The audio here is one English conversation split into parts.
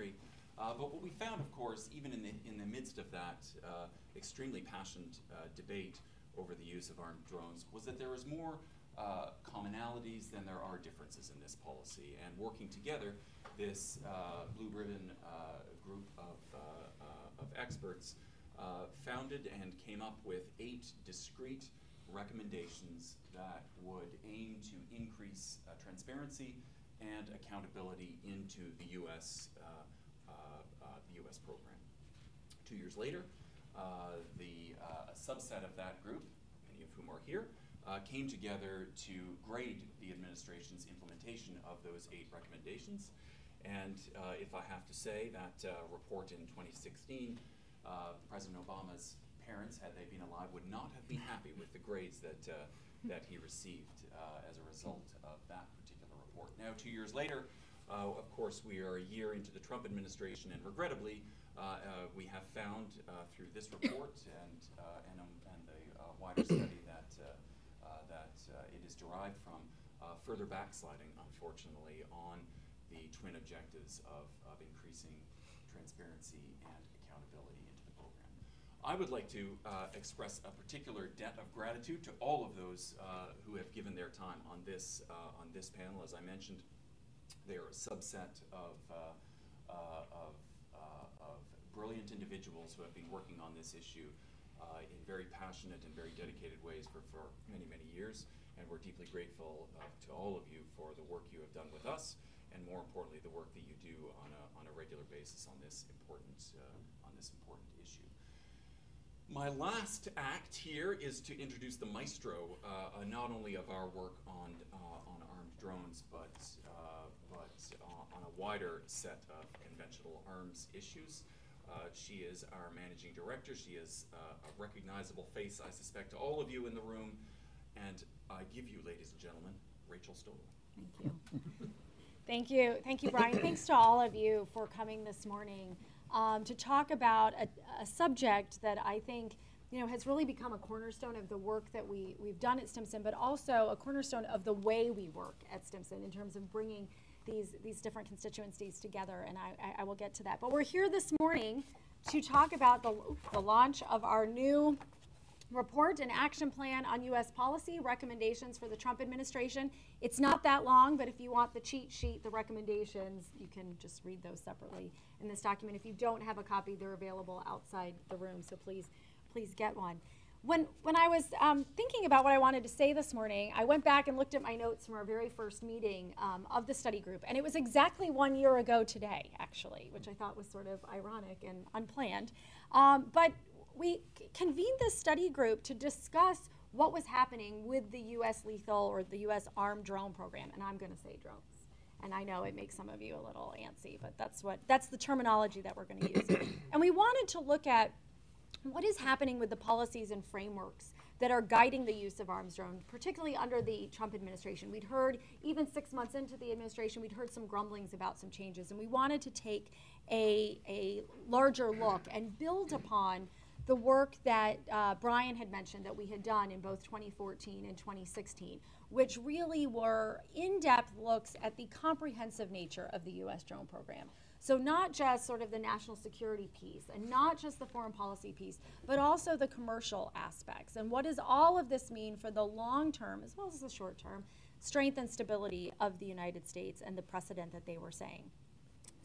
industry. But what we found, of course, even in the midst of that extremely passionate debate over the use of armed drones, was that there was more commonalities than there are differences in this policy. And working together, this blue ribbon group of experts founded and came up with 8 discrete recommendations that would aim to increase transparency and accountability into the U.S. Program. 2 years later, a subset of that group, many of whom are here, came together to grade the administration's implementation of those 8 recommendations. And if I have to say, that report in 2016, President Obama's parents, had they been alive, would not have been happy with the grades that he received as a result of that particular report. Now, 2 years later, of course, we are a year into the Trump administration, and regrettably, we have found through this report and the wider study that it is derived from further backsliding, unfortunately, on the twin objectives of increasing transparency and accountability into the program. I would like to express a particular debt of gratitude to all of those who have given their time on this panel. As I mentioned, they are a subset of brilliant individuals who have been working on this issue in very passionate and very dedicated ways for many, many years. And we're deeply grateful to all of you for the work you have done with us, and more importantly, the work that you do on a regular basis on this important issue. My last act here is to introduce the maestro, not only of our work on armed drones, but on a wider set of conventional arms issues. She is our managing director. She is a recognizable face, I suspect, to all of you in the room. And I give you, ladies and gentlemen, Rachel Stohl. Thank you. Thank you. Thank you, Brian. Thanks to all of you for coming this morning to talk about a subject that I think has really become a cornerstone of the work that we've done at Stimson, but also a cornerstone of the way we work at Stimson in terms of bringing these different constituencies together, and I will get to that. But we're here this morning to talk about the launch of our new report and action plan on U.S. policy recommendations for the Trump administration. It's not that long, but if you want the cheat sheet, the recommendations, you can just read those separately in this document. If you don't have a copy, they're available outside the room, so please get one. When I was thinking about what I wanted to say this morning, I went back and looked at my notes from our very first meeting of the study group, and it was exactly 1 year ago today, actually, which I thought was sort of ironic and unplanned. But we convened this study group to discuss what was happening with the U.S. lethal or the U.S. armed drone program, and I'm going to say drones. And I know it makes some of you a little antsy, but that's the terminology that we're going to use. And we wanted to look at what is happening with the policies and frameworks that are guiding the use of arms drones, particularly under the Trump administration. We'd heard, even 6 months into the administration, we'd heard some grumblings about some changes, and we wanted to take a larger look and build upon the work that Brian had mentioned that we had done in both 2014 and 2016, which really were in-depth looks at the comprehensive nature of the U.S. drone program. So not just sort of the national security piece and not just the foreign policy piece, but also the commercial aspects. And what does all of this mean for the long term, as well as the short term, strength and stability of the United States and the precedent that they were saying.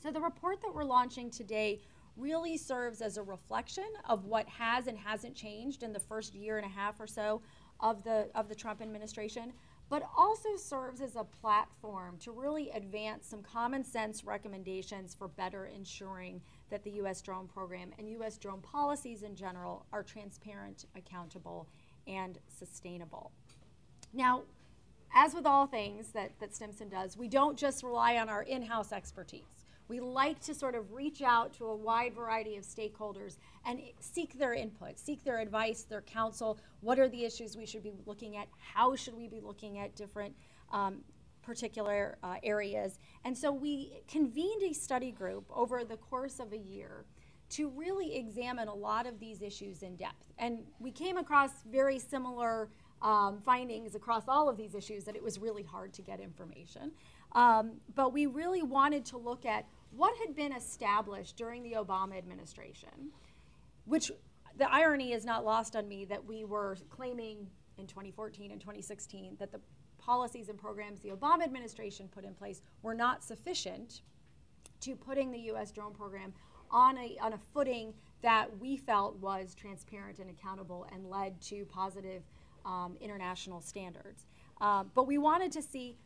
So the report that we're launching today really serves as a reflection of what has and hasn't changed in the first year and a half or so of the Trump administration, but also serves as a platform to really advance some common sense recommendations for better ensuring that the U.S. drone program and U.S. drone policies in general are transparent, accountable, and sustainable. Now, as with all things that Stimson does, we don't just rely on our in-house expertise. We like to sort of reach out to a wide variety of stakeholders and seek their input, seek their advice, their counsel. What are the issues we should be looking at? How should we be looking at different particular areas? And so we convened a study group over the course of a year to really examine a lot of these issues in depth. And we came across very similar findings across all of these issues, that it was really hard to get information. But we really wanted to look at what had been established during the Obama administration, which the irony is not lost on me that we were claiming in 2014 and 2016 that the policies and programs the Obama administration put in place were not sufficient to putting the U.S. drone program on a footing that we felt was transparent and accountable and led to positive international standards. But we wanted to see,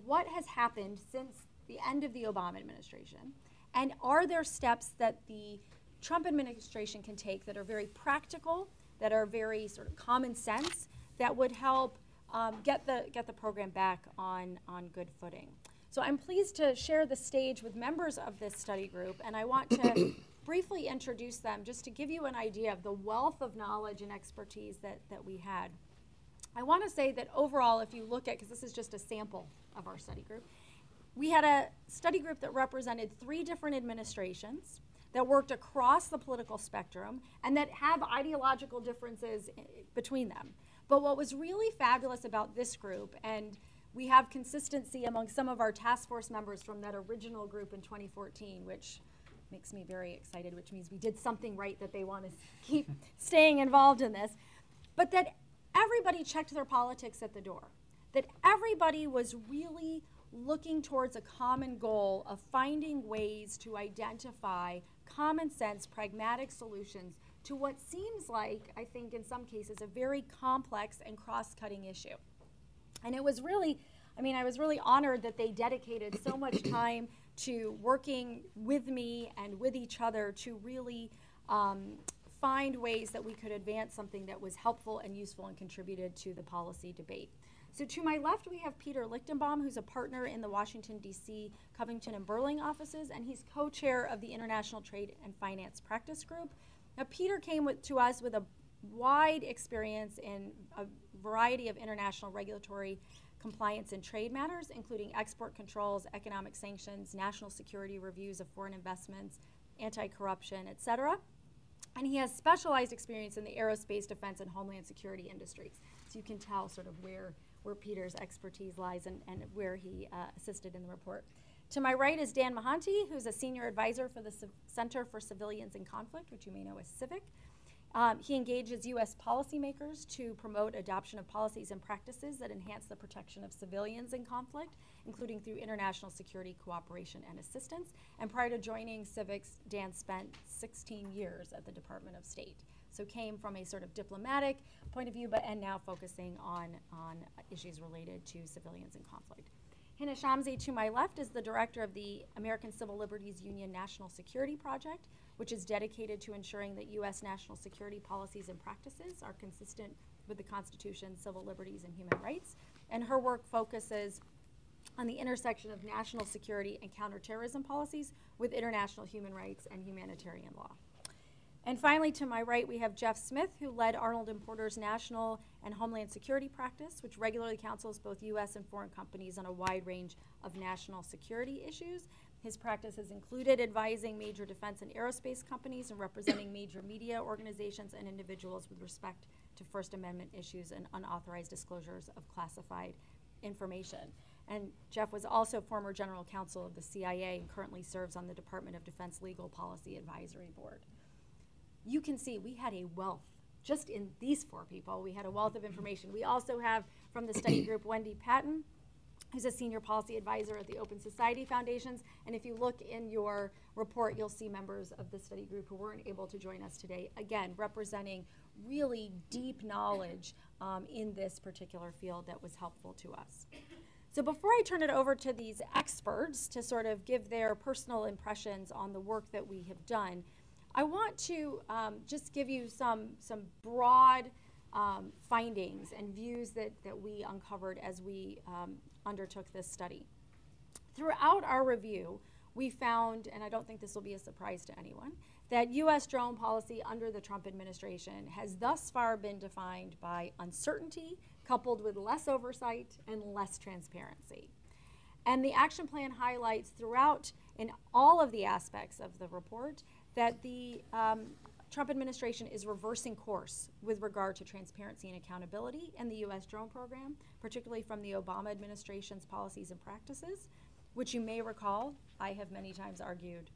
what has happened since the end of the Obama administration, and are there steps that the Trump administration can take that are very practical, that are very sort of common sense, that would help get the program back on good footing. So I'm pleased to share the stage with members of this study group, and I want to briefly introduce them just to give you an idea of the wealth of knowledge and expertise that we had. I want to say that overall, if you look at, because this is just a sample of our study group, we had a study group that represented 3 different administrations that worked across the political spectrum and that have ideological differences between them. But what was really fabulous about this group, and we have consistency among some of our task force members from that original group in 2014, which makes me very excited, which means we did something right that they want to keep staying involved in this, but that everybody checked their politics at the door, that everybody was really looking towards a common goal of finding ways to identify common sense, pragmatic solutions to what seems like, I think in some cases, a very complex and cross-cutting issue. And it was really, I was really honored that they dedicated so much time to working with me and with each other to really find ways that we could advance something that was helpful and useful and contributed to the policy debate. So to my left, we have Peter Lichtenbaum, who's a partner in the Washington, D.C., Covington, and Burling offices, and he's co-chair of the International Trade and Finance Practice Group. Now, Peter came to us with a wide experience in a variety of international regulatory compliance and trade matters, including export controls, economic sanctions, national security reviews of foreign investments, anti-corruption, et cetera. And he has specialized experience in the aerospace, defense, and homeland security industries. So you can tell sort of where Peter's expertise lies and where he assisted in the report. To my right is Dan Mahanty, who's a senior advisor for the Center for Civilians in Conflict, which you may know as CIVIC. He engages U.S. policymakers to promote adoption of policies and practices that enhance the protection of civilians in conflict, including through international security cooperation and assistance. And prior to joining CIVIC, Dan spent 16 years at the Department of State. So came from a sort of diplomatic point of view, and now focusing on issues related to civilians in conflict. Hina Shamsi, to my left, is the director of the American Civil Liberties Union National Security Project, which is dedicated to ensuring that U.S. national security policies and practices are consistent with the Constitution, civil liberties, and human rights. And her work focuses on the intersection of national security and counterterrorism policies with international human rights and humanitarian law. And finally, to my right, we have Jeff Smith, who led Arnold & Porter's national and homeland security practice, which regularly counsels both U.S. and foreign companies on a wide range of national security issues. His practice has included advising major defense and aerospace companies and representing major media organizations and individuals with respect to First Amendment issues and unauthorized disclosures of classified information. And Jeff was also former general counsel of the CIA and currently serves on the Department of Defense Legal Policy Advisory Board. You can see we had a wealth, just in these 4 people, we had a wealth of information. We also have from the study group Wendy Patton, who's a senior policy advisor at the Open Society Foundations. And if you look in your report, you'll see members of the study group who weren't able to join us today, again, representing really deep knowledge in this particular field that was helpful to us. So before I turn it over to these experts to sort of give their personal impressions on the work that we have done, I want to just give you some broad findings and views that we uncovered as we undertook this study. Throughout our review, we found, and I don't think this will be a surprise to anyone, that U.S. drone policy under the Trump administration has thus far been defined by uncertainty coupled with less oversight and less transparency. And the action plan highlights throughout, in all of the aspects of the report, that the Trump administration is reversing course with regard to transparency and accountability in the U.S. drone program, particularly from the Obama administration's policies and practices. which you may recall I have many times argued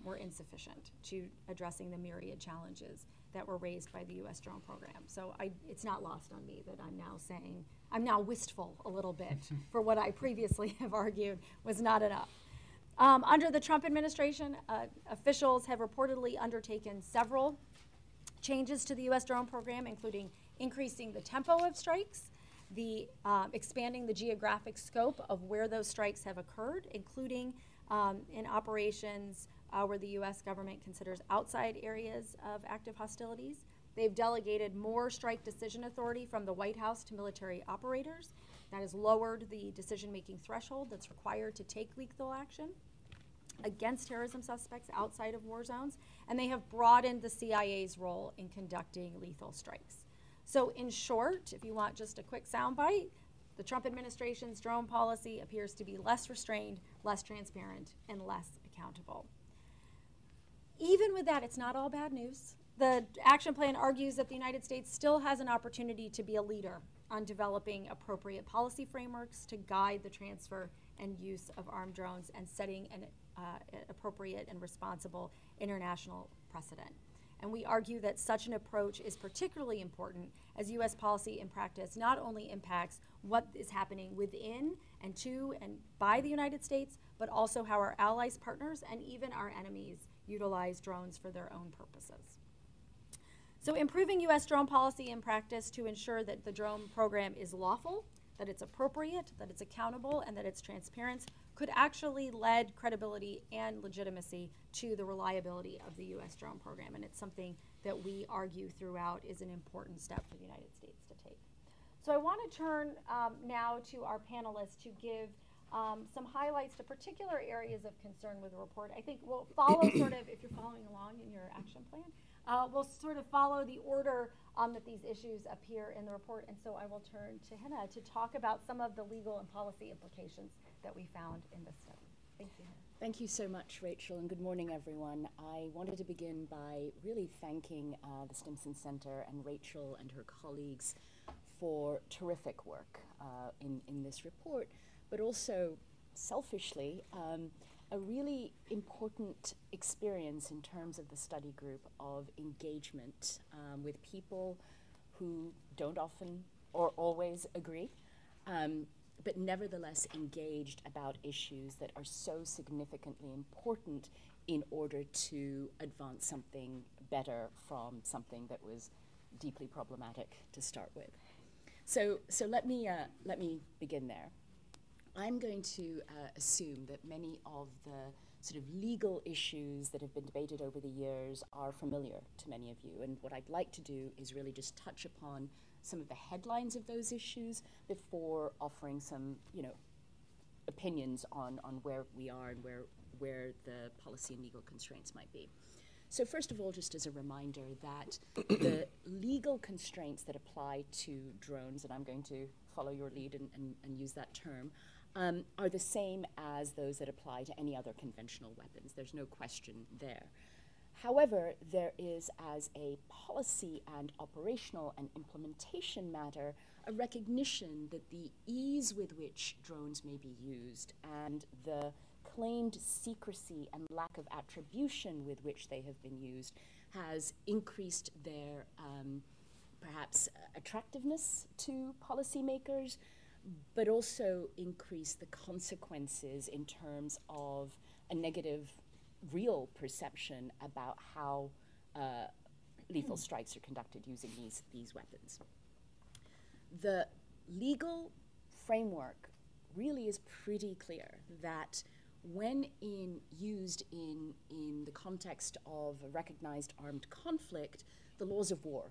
were insufficient to addressing the myriad challenges that were raised by the U.S. drone program. So it's not lost on me that I'm now wistful a little bit for what I previously have argued was not enough. Under the Trump administration, officials have reportedly undertaken several changes to the U.S. drone program, including increasing the tempo of strikes, expanding the geographic scope of where those strikes have occurred, including in operations where the U.S. government considers outside areas of active hostilities. They've delegated more strike decision authority from the White House to military operators. That has lowered the decision-making threshold that's required to take lethal action against terrorism suspects outside of war zones. And they have broadened the CIA's role in conducting lethal strikes. So in short, if you want just a quick soundbite, the Trump administration's drone policy appears to be less restrained, less transparent, and less accountable. Even with that, it's not all bad news. The action plan argues that the United States still has an opportunity to be a leader on developing appropriate policy frameworks to guide the transfer and use of armed drones and setting an appropriate and responsible international precedent. And we argue that such an approach is particularly important as U.S. policy in practice not only impacts what is happening within and to and by the United States, but also how our allies, partners, and even our enemies utilize drones for their own purposes. So improving U.S. drone policy in practice to ensure that the drone program is lawful, that it's appropriate, that it's accountable, and that it's transparent could actually lend credibility and legitimacy to the reliability of the U.S. drone program. And it's something that we argue throughout is an important step for the United States to take. So I want to turn now to our panelists to give some highlights to particular areas of concern with the report. I think we'll follow sort of, if you're following along in your action plan, we'll sort of follow the order that these issues appear in the report. And so I will turn to Hina to talk about some of the legal and policy implications that we found in this study. Thank you, Hina. Thank you so much, Rachel, and good morning, everyone. I wanted to begin by really thanking the Stimson Center and Rachel and her colleagues for terrific work in this report, but also selfishly, a really important experience in terms of the study group of engagement with people who don't often or always agree, but nevertheless engaged about issues that are so significantly important in order to advance something better from something that was deeply problematic to start with. So let me begin there. I'm going to assume that many of the sort of legal issues that have been debated over the years are familiar to many of you. And what I'd like to do is really just touch upon some of the headlines of those issues before offering some, opinions on where we are and where the policy and legal constraints might be. So first of all, just as a reminder that the legal constraints that apply to drones, and I'm going to follow your lead and use that term, are the same as those that apply to any other conventional weapons. There's no question there. However, there is, as a policy and operational and implementation matter, a recognition that the ease with which drones may be used and the claimed secrecy and lack of attribution with which they have been used has increased their perhaps attractiveness to policymakers, but also increased the consequences in terms of a negative real perception about how lethal strikes are conducted using these weapons. The legal framework really is pretty clear that when used in the context of a recognized armed conflict, the laws of war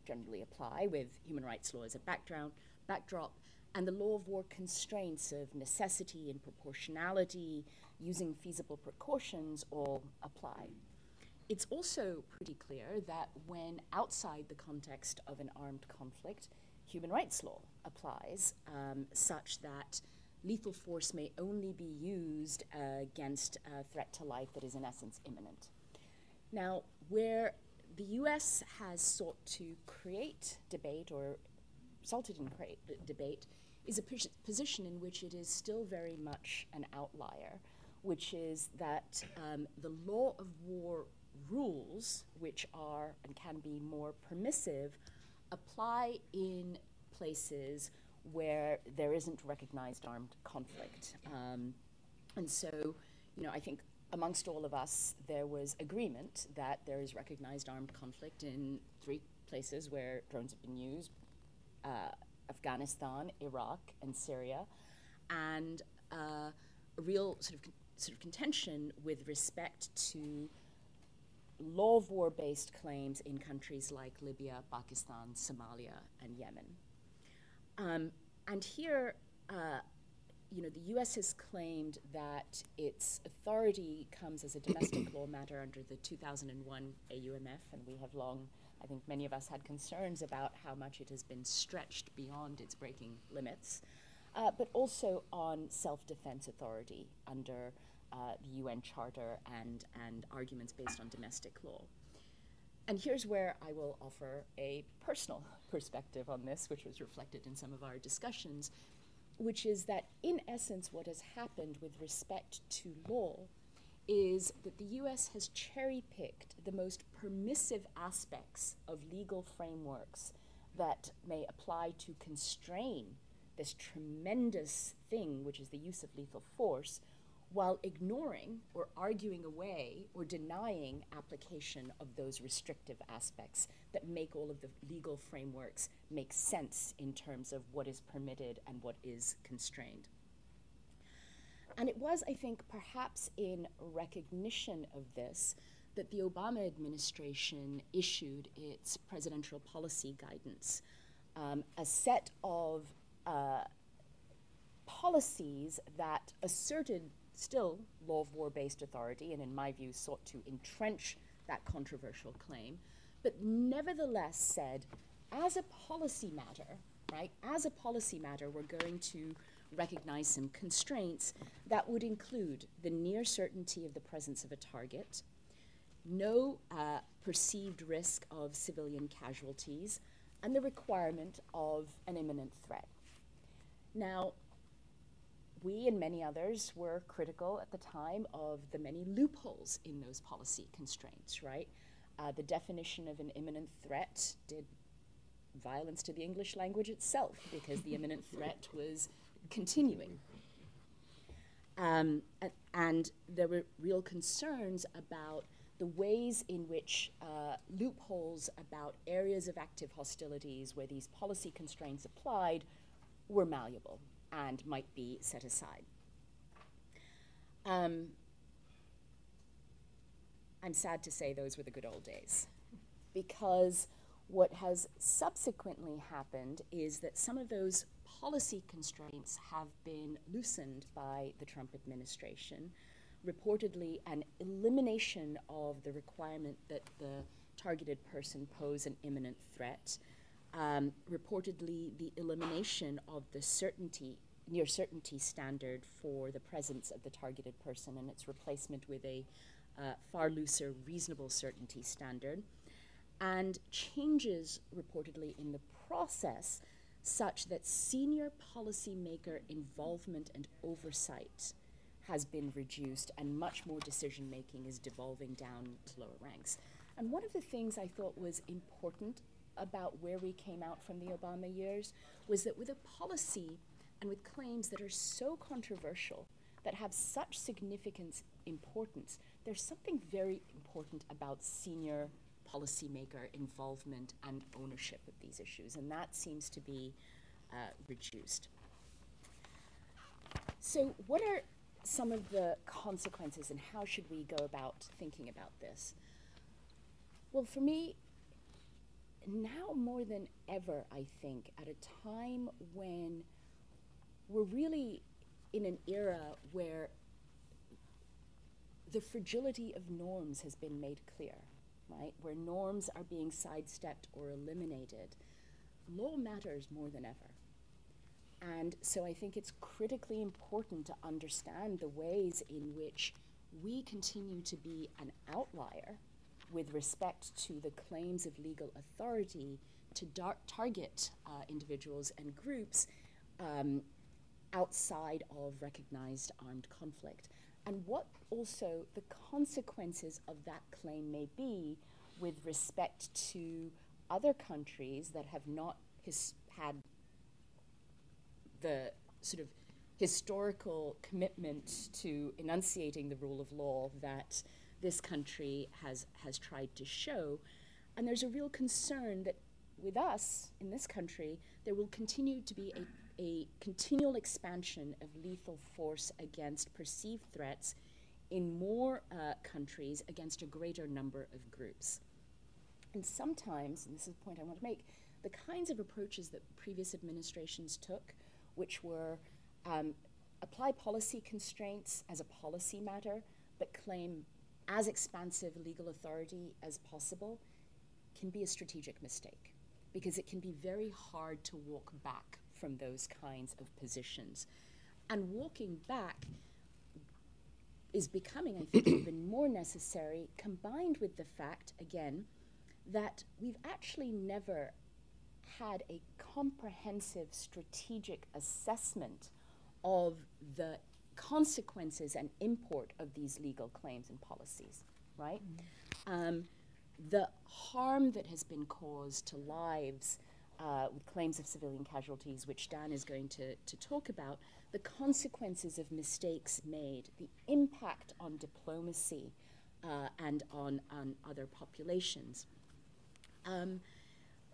generally apply, with human rights law as a backdrop, and the law of war constraints of necessity and proportionality, using feasible precautions, all apply. It's also pretty clear that when outside the context of an armed conflict, human rights law applies, such that lethal force may only be used against a threat to life that is in essence imminent. Now, where the US has sought to create debate or resulted in debate is a position in which it is still very much an outlier, which is that the law of war rules, which are and can be more permissive, apply in places where there isn't recognized armed conflict. And so, I think amongst all of us, there was agreement that there is recognized armed conflict in 3 places where drones have been used: Afghanistan, Iraq, and Syria, and a real sort of contention with respect to law of war-based claims in countries like Libya, Pakistan, Somalia, and Yemen. And here, the U.S. has claimed that its authority comes as a domestic law matter under the 2001 AUMF, and we have long, I think many of us had concerns about how much it has been stretched beyond its breaking limits, but also on self-defense authority under the UN Charter and arguments based on domestic law. And here's where I will offer a personal perspective on this, which was reflected in some of our discussions, which is that in essence what has happened with respect to law is that the US has cherry-picked the most permissive aspects of legal frameworks that may apply to constrain this tremendous thing, which is the use of lethal force, while ignoring or arguing away or denying application of those restrictive aspects that make all of the legal frameworks make sense in terms of what is permitted and what is constrained. And it was, I think, perhaps in recognition of this that the Obama administration issued its presidential policy guidance, a set of policies that asserted still law of war-based authority, and in my view sought to entrench that controversial claim, but nevertheless said, as a policy matter, right, as a policy matter, we're going to recognize some constraints that would include the near certainty of the presence of a target, no perceived risk of civilian casualties, and the requirement of an imminent threat. Now, we and many others were critical at the time of the many loopholes in those policy constraints, right? The definition of an imminent threat did violence to the English language itself because the imminent threat was continuing. And there were real concerns about the ways in which loopholes about areas of active hostilities where these policy constraints applied were malleable and might be set aside. I'm sad to say those were the good old days, because what has subsequently happened is that some of those policy constraints have been loosened by the Trump administration, reportedly an elimination of the requirement that the targeted person pose an imminent threat, reportedly the elimination of the near certainty standard for the presence of the targeted person and its replacement with a far looser reasonable certainty standard, and changes reportedly in the process such that senior policymaker involvement and oversight has been reduced and much more decision making is devolving down to lower ranks. And one of the things I thought was important about where we came out from the Obama years was that with a policy and with claims that are so controversial, that have such significant importance, there's something very important about senior policymaker involvement and ownership of these issues, and that seems to be reduced. So what are some of the consequences and how should we go about thinking about this? Well, for me, now more than ever, I think, at a time when we're really in an era where the fragility of norms has been made clear, right? Where norms are being sidestepped or eliminated, law matters more than ever. And so I think it's critically important to understand the ways in which we continue to be an outlier with respect to the claims of legal authority to target individuals and groups outside of recognized armed conflict, and what also the consequences of that claim may be with respect to other countries that have not had the sort of historical commitment to enunciating the rule of law that this country has tried to show. And there's a real concern that with us in this country, there will continue to be a continual expansion of lethal force against perceived threats in more countries against a greater number of groups. And sometimes, and this is the point I want to make, the kinds of approaches that previous administrations took, which were apply policy constraints as a policy matter, but claim as expansive legal authority as possible, can be a strategic mistake, because it can be very hard to walk back from those kinds of positions. And walking back is becoming, I think, even more necessary, combined with the fact, again, that we've actually never had a comprehensive strategic assessment of the consequences and import of these legal claims and policies, right? Mm-hmm. The harm that has been caused to lives with claims of civilian casualties, which Dan is going to talk about, the consequences of mistakes made, the impact on diplomacy and on other populations. And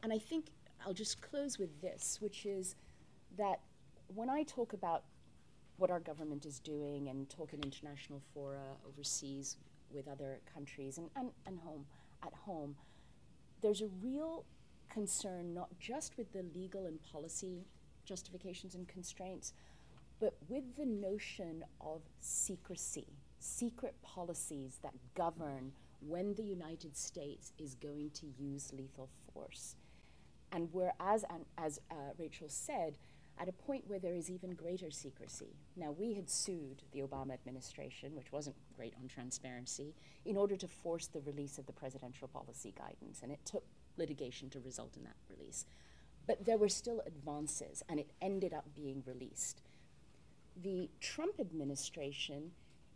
I think I'll just close with this, which is that when I talk about what our government is doing and talk in international fora overseas with other countries and at home, there's a real concern not just with the legal and policy justifications and constraints, but with the notion of secrecy, secret policies that govern when the United States is going to use lethal force. And whereas, as Rachel said, at a point where there is even greater secrecy. Now, we had sued the Obama administration, which wasn't great on transparency, in order to force the release of the presidential policy guidance, and it took litigation to result in that release. But there were still advances, and it ended up being released. The Trump administration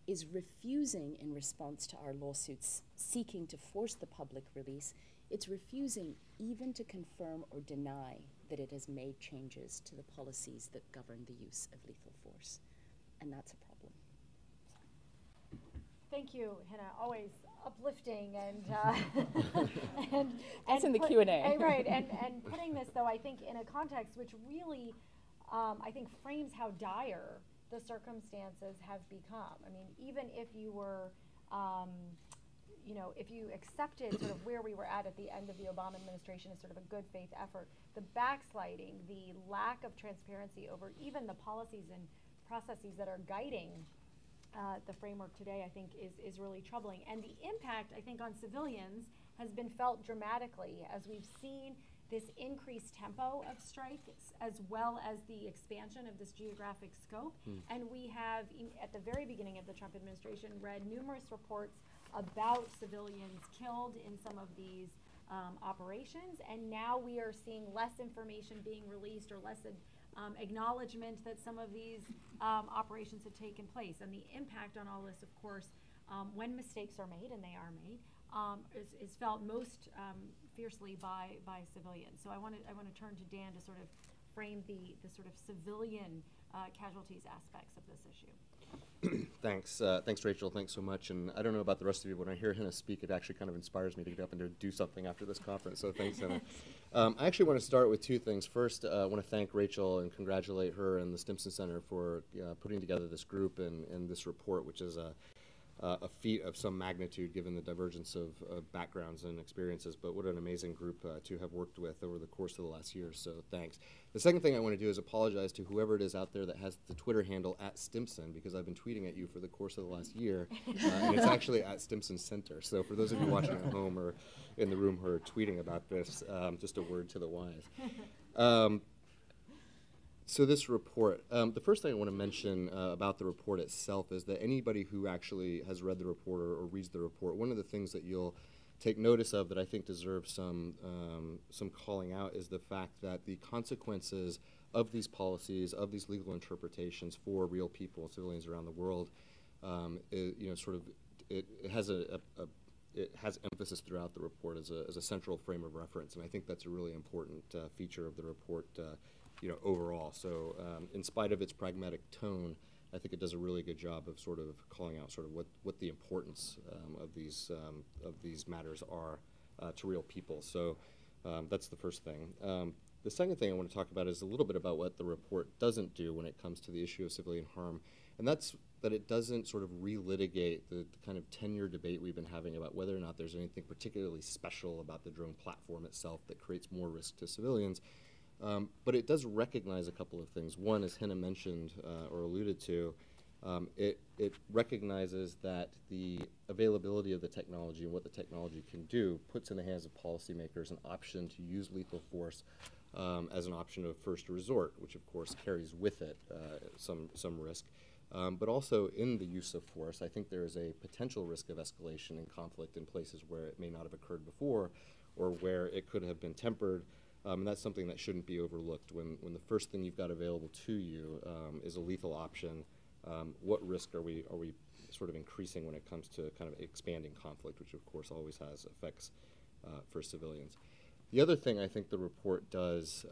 is refusing, in response to our lawsuits seeking to force the public release, it's refusing even to confirm or deny that it has made changes to the policies that govern the use of lethal force. And that's a problem. Thank you, Hina. Always uplifting and that's in the Q&A. Right, and putting this, though, I think in a context which really, I think, frames how dire the circumstances have become. I mean, even if you were, if you accepted sort of where we were at the end of the Obama administration as sort of a good faith effort, the backsliding, the lack of transparency over even the policies and processes that are guiding the framework today, I think, is really troubling. And the impact, I think, on civilians has been felt dramatically as we've seen this increased tempo of strikes as well as the expansion of this geographic scope. And we have, at the very beginning of the Trump administration, read numerous reports about civilians killed in some of these operations, and now we are seeing less information being released or less acknowledgement that some of these operations have taken place. And the impact on all this, of course, when mistakes are made, and they are made, is felt most fiercely by civilians. So I want to turn to Dan to sort of frame the sort of civilian casualties aspects of this issue. Thanks, Rachel. Thanks so much. And I don't know about the rest of you, when I hear Hina speak, it actually kind of inspires me to get up and do something after this conference. So thanks, Hina. I actually want to start with two things. First, I want to thank Rachel and congratulate her and the Stimson Center for putting together this group and this report, which is a feat of some magnitude given the divergence of backgrounds and experiences, but what an amazing group to have worked with over the course of the last year, so thanks. The second thing I want to do is apologize to whoever it is out there that has the Twitter handle @Stimson, because I've been tweeting at you for the course of the last year, and it's actually @Stimson Center. So for those of you watching at home or in the room who are tweeting about this, just a word to the wise. So this report, the first thing I want to mention about the report itself is that anybody who actually has read the report or reads the report, one of the things that you'll take notice of that I think deserves some calling out is the fact that the consequences of these policies, of these legal interpretations for real people, civilians around the world, it has emphasis throughout the report as a central frame of reference, and I think that's a really important feature of the report, overall. So, in spite of its pragmatic tone, I think it does a really good job of sort of calling out sort of what the importance of these matters are to real people. So, that's the first thing. The second thing I want to talk about is a little bit about what the report doesn't do when it comes to the issue of civilian harm, and that's that it doesn't sort of relitigate the kind of 10-year debate we've been having about whether or not there's anything particularly special about the drone platform itself that creates more risk to civilians. But it does recognize a couple of things. One, as Hina mentioned or alluded to, it recognizes that the availability of the technology and what the technology can do puts in the hands of policymakers an option to use lethal force as an option of first resort, which of course carries with it some risk. But also in the use of force, I think there is a potential risk of escalation and conflict in places where it may not have occurred before or where it could have been tempered. And that's something that shouldn't be overlooked. When the first thing you've got available to you is a lethal option, what risk are we sort of increasing when it comes to kind of expanding conflict, which of course always has effects for civilians. The other thing I think the report does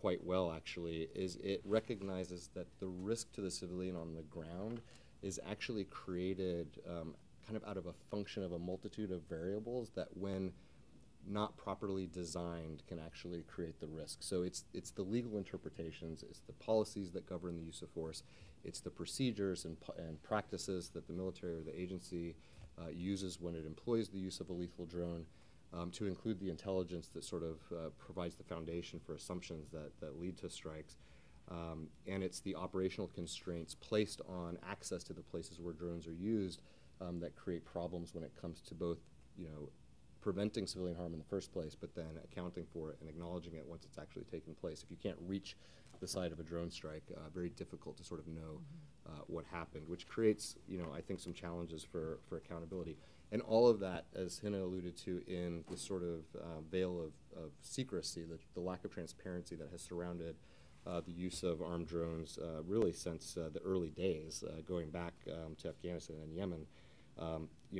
quite well, actually, is it recognizes that the risk to the civilian on the ground is actually created kind of out of a function of a multitude of variables that, when not properly designed, can actually create the risk. So it's the legal interpretations, it's the policies that govern the use of force, it's the procedures and practices that the military or the agency uses when it employs the use of a lethal drone, to include the intelligence that sort of provides the foundation for assumptions that lead to strikes. And it's the operational constraints placed on access to the places where drones are used that create problems when it comes to both, preventing civilian harm in the first place, but then accounting for it and acknowledging it once it's actually taken place. If you can't reach the site of a drone strike, very difficult to sort of know what happened, which creates, I think some challenges for accountability. And all of that, as Hina alluded to, in this sort of veil of secrecy, the lack of transparency that has surrounded the use of armed drones really since the early days, going back to Afghanistan and Yemen,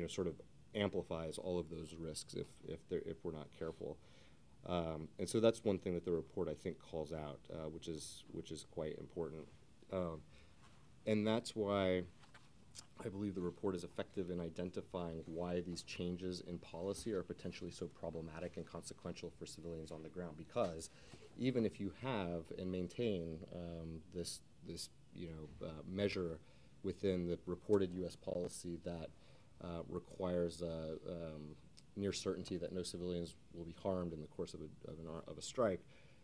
sort of amplifies all of those risks if we're not careful. And so that's one thing that the report, I think, calls out, which is quite important. And that's why I believe the report is effective in identifying why these changes in policy are potentially so problematic and consequential for civilians on the ground. Because even if you have and maintain this measure within the reported U.S. policy that requires near certainty that no civilians will be harmed in the course of a strike,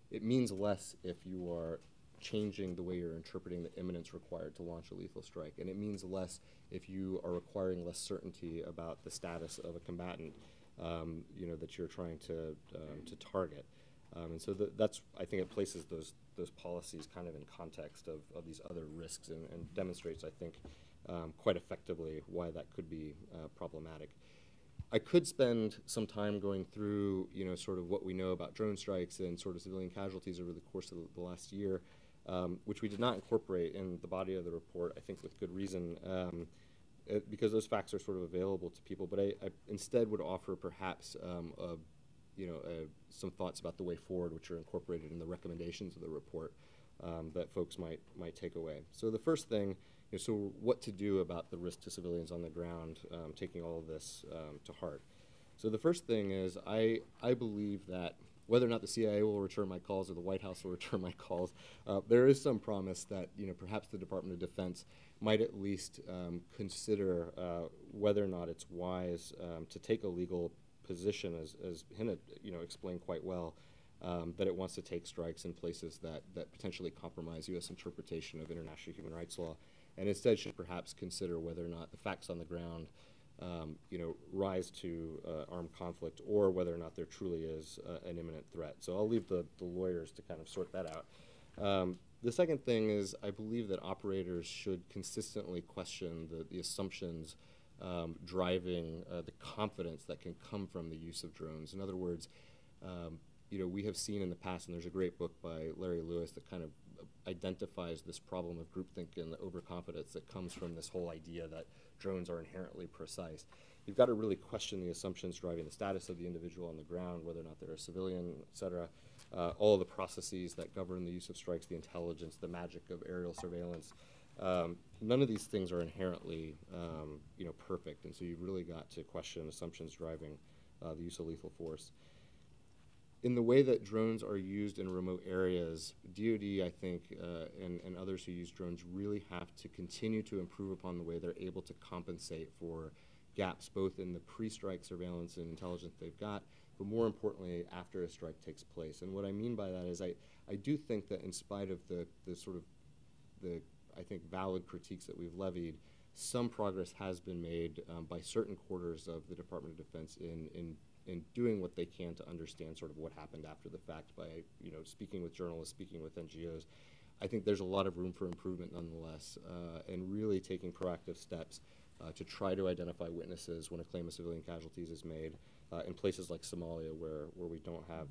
it means less if you are changing the way you're interpreting the imminence required to launch a lethal strike, and it means less if you are requiring less certainty about the status of a combatant, that you're trying to target. And so that's, I think it places those policies kind of in context of these other risks and demonstrates, I think, quite effectively why that could be problematic. I could spend some time going through, sort of what we know about drone strikes and sort of civilian casualties over the course of the last year, which we did not incorporate in the body of the report, I think with good reason, because those facts are sort of available to people. But I instead would offer perhaps some thoughts about the way forward, which are incorporated in the recommendations of the report that folks might take away. So the first thing, so what to do about the risk to civilians on the ground, taking all of this to heart. So the first thing is I believe that whether or not the CIA will return my calls or the White House will return my calls, there is some promise that perhaps the Department of Defense might at least consider whether or not it's wise to take a legal position, as Hina explained quite well, that it wants to take strikes in places that potentially compromise U.S. interpretation of international human rights law, and instead should perhaps consider whether or not the facts on the ground rise to armed conflict, or whether or not there truly is an imminent threat. So I'll leave the lawyers to kind of sort that out. The second thing is I believe that operators should consistently question the assumptions driving the confidence that can come from the use of drones. In other words, we have seen in the past, and there's a great book by Larry Lewis that kind of identifies this problem of groupthink and the overconfidence that comes from this whole idea that drones are inherently precise. You've got to really question the assumptions driving the status of the individual on the ground, whether or not they're a civilian, et cetera. All of the processes that govern the use of strikes, the intelligence, the magic of aerial surveillance. None of these things are inherently, perfect, and so you've really got to question assumptions driving the use of lethal force. In the way that drones are used in remote areas, DoD, I think, and others who use drones really have to continue to improve upon the way they're able to compensate for gaps both in the pre-strike surveillance and intelligence they've got, but more importantly, after a strike takes place. And what I mean by that is I do think that in spite of the I think, valid critiques that we've levied, some progress has been made by certain quarters of the Department of Defense in doing what they can to understand sort of what happened after the fact by, speaking with journalists, speaking with NGOs. I think there's a lot of room for improvement nonetheless, and really taking proactive steps to try to identify witnesses when a claim of civilian casualties is made in places like Somalia where we don't have,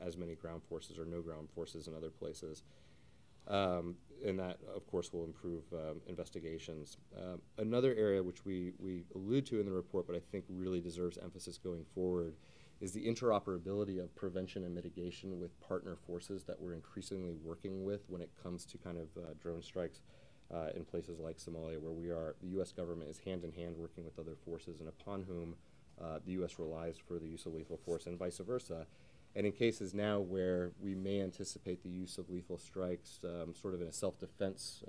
as many ground forces or no ground forces in other places. And that, of course, will improve investigations. Another area which we allude to in the report, but I think really deserves emphasis going forward, is the interoperability of prevention and mitigation with partner forces that we're increasingly working with when it comes to kind of drone strikes in places like Somalia, where the U.S. government is hand-in-hand working with other forces and upon whom the U.S. relies for the use of lethal force and vice versa. And in cases now where we may anticipate the use of lethal strikes sort of in a self-defense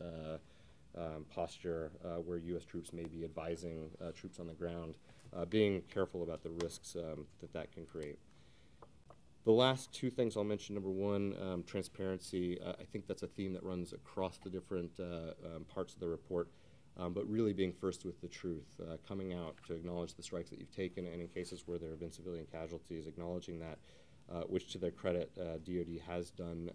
posture where U.S. troops may be advising troops on the ground, being careful about the risks that can create. The last two things I'll mention, number one, transparency. I think that's a theme that runs across the different parts of the report, but really being first with the truth, coming out to acknowledge the strikes that you've taken, and in cases where there have been civilian casualties, acknowledging that. Which, to their credit, DoD has done,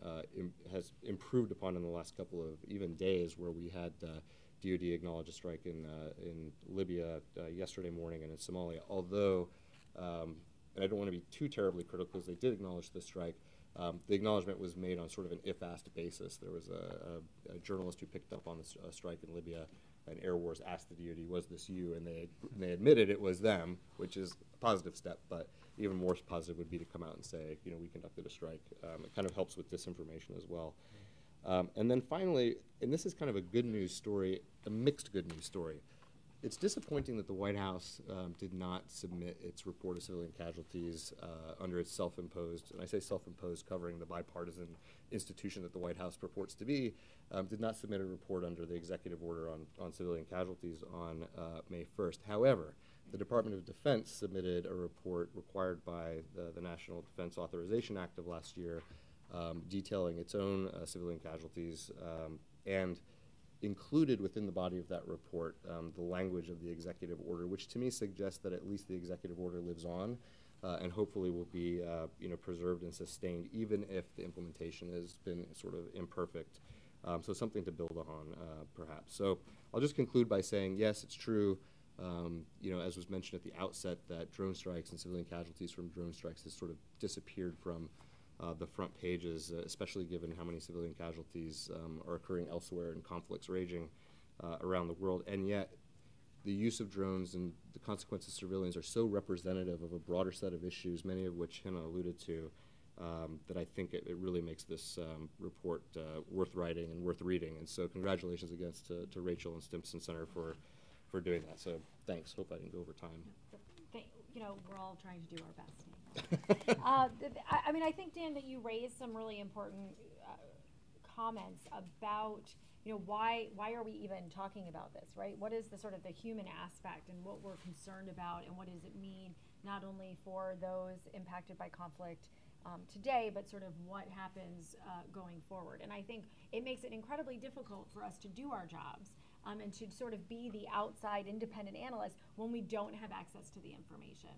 has improved upon in the last couple of even days, where we had DoD acknowledge a strike in Libya yesterday morning and in Somalia. Although, and I don't want to be too terribly critical because they did acknowledge the strike, the acknowledgement was made on sort of an if-asked basis. There was a journalist who picked up on the strike in Libya, and Air Wars asked the DoD, "Was this you?" And they admitted it was them, which is a positive step, but even more positive would be to come out and say, we conducted a strike. It kind of helps with disinformation as well. And then finally, and this is kind of a good news story, a mixed good news story. It's disappointing that the White House did not submit its report of civilian casualties under its self-imposed, and I say self-imposed covering the bipartisan institution that the White House purports to be, did not submit a report under the executive order on civilian casualties on May 1st. However, the Department of Defense submitted a report required by the National Defense Authorization Act of last year detailing its own civilian casualties and included within the body of that report the language of the executive order, which to me suggests that at least the executive order lives on and hopefully will be preserved and sustained, even if the implementation has been sort of imperfect. So something to build on, perhaps. So I'll just conclude by saying, yes, it's true. As was mentioned at the outset, that drone strikes and civilian casualties from drone strikes has sort of disappeared from the front pages, especially given how many civilian casualties are occurring elsewhere in conflicts raging around the world. And yet, the use of drones and the consequences of civilians are so representative of a broader set of issues, many of which Hina alluded to, that I think it really makes this report worth writing and worth reading. And so congratulations again to Rachel and Stimson Center for doing that. So thanks. Hope I didn't go over time. We're all trying to do our best. I think, Dan, that you raised some really important comments about, why are we even talking about this, right? What is the sort of the human aspect and what we're concerned about, and what does it mean not only for those impacted by conflict today, but sort of what happens going forward. And I think it makes it incredibly difficult for us to do our jobs and to sort of be the outside independent analyst when we don't have access to the information.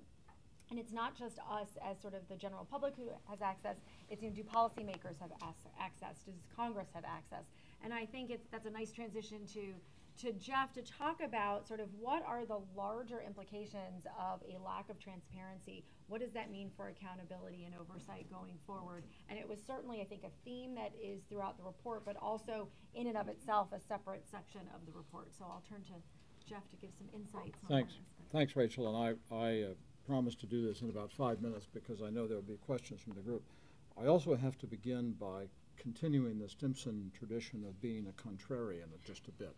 And it's not just us as sort of the general public who has access, it's, do policymakers have access, does Congress have access? And I think that's a nice transition to to Jeff to talk about sort of what are the larger implications of a lack of transparency. What does that mean for accountability and oversight going forward? And it was certainly, I think, a theme that is throughout the report, but also in and of itself a separate section of the report. So I'll turn to Jeff to give some insights on Thanks. this. Thanks, Rachel. And I promised to do this in about 5 minutes because I know there will be questions from the group. I also have to begin by continuing the Stimson tradition of being a contrarian just a bit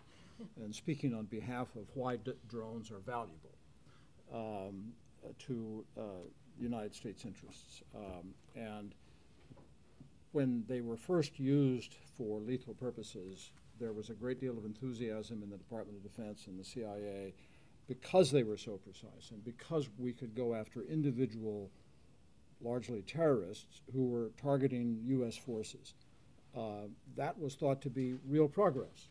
and speaking on behalf of why drones are valuable to United States interests. And when they were first used for lethal purposes, there was a great deal of enthusiasm in the Department of Defense and the CIA because they were so precise and because we could go after individual, largely terrorists, who were targeting U.S. forces. That was thought to be real progress.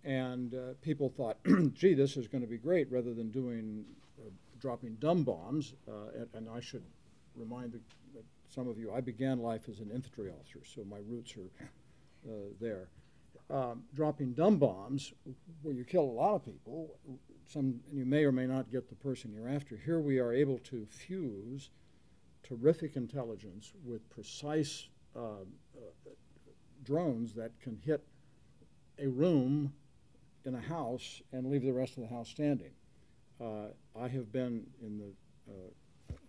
And people thought, gee, this is going to be great, rather than dropping dumb bombs. And I should remind some of you, I began life as an infantry officer, so my roots are there. Dropping dumb bombs, where you kill a lot of people, you may or may not get the person you're after. Here we are able to fuse terrific intelligence with precise drones that can hit a room in a house and leave the rest of the house standing. I have been in the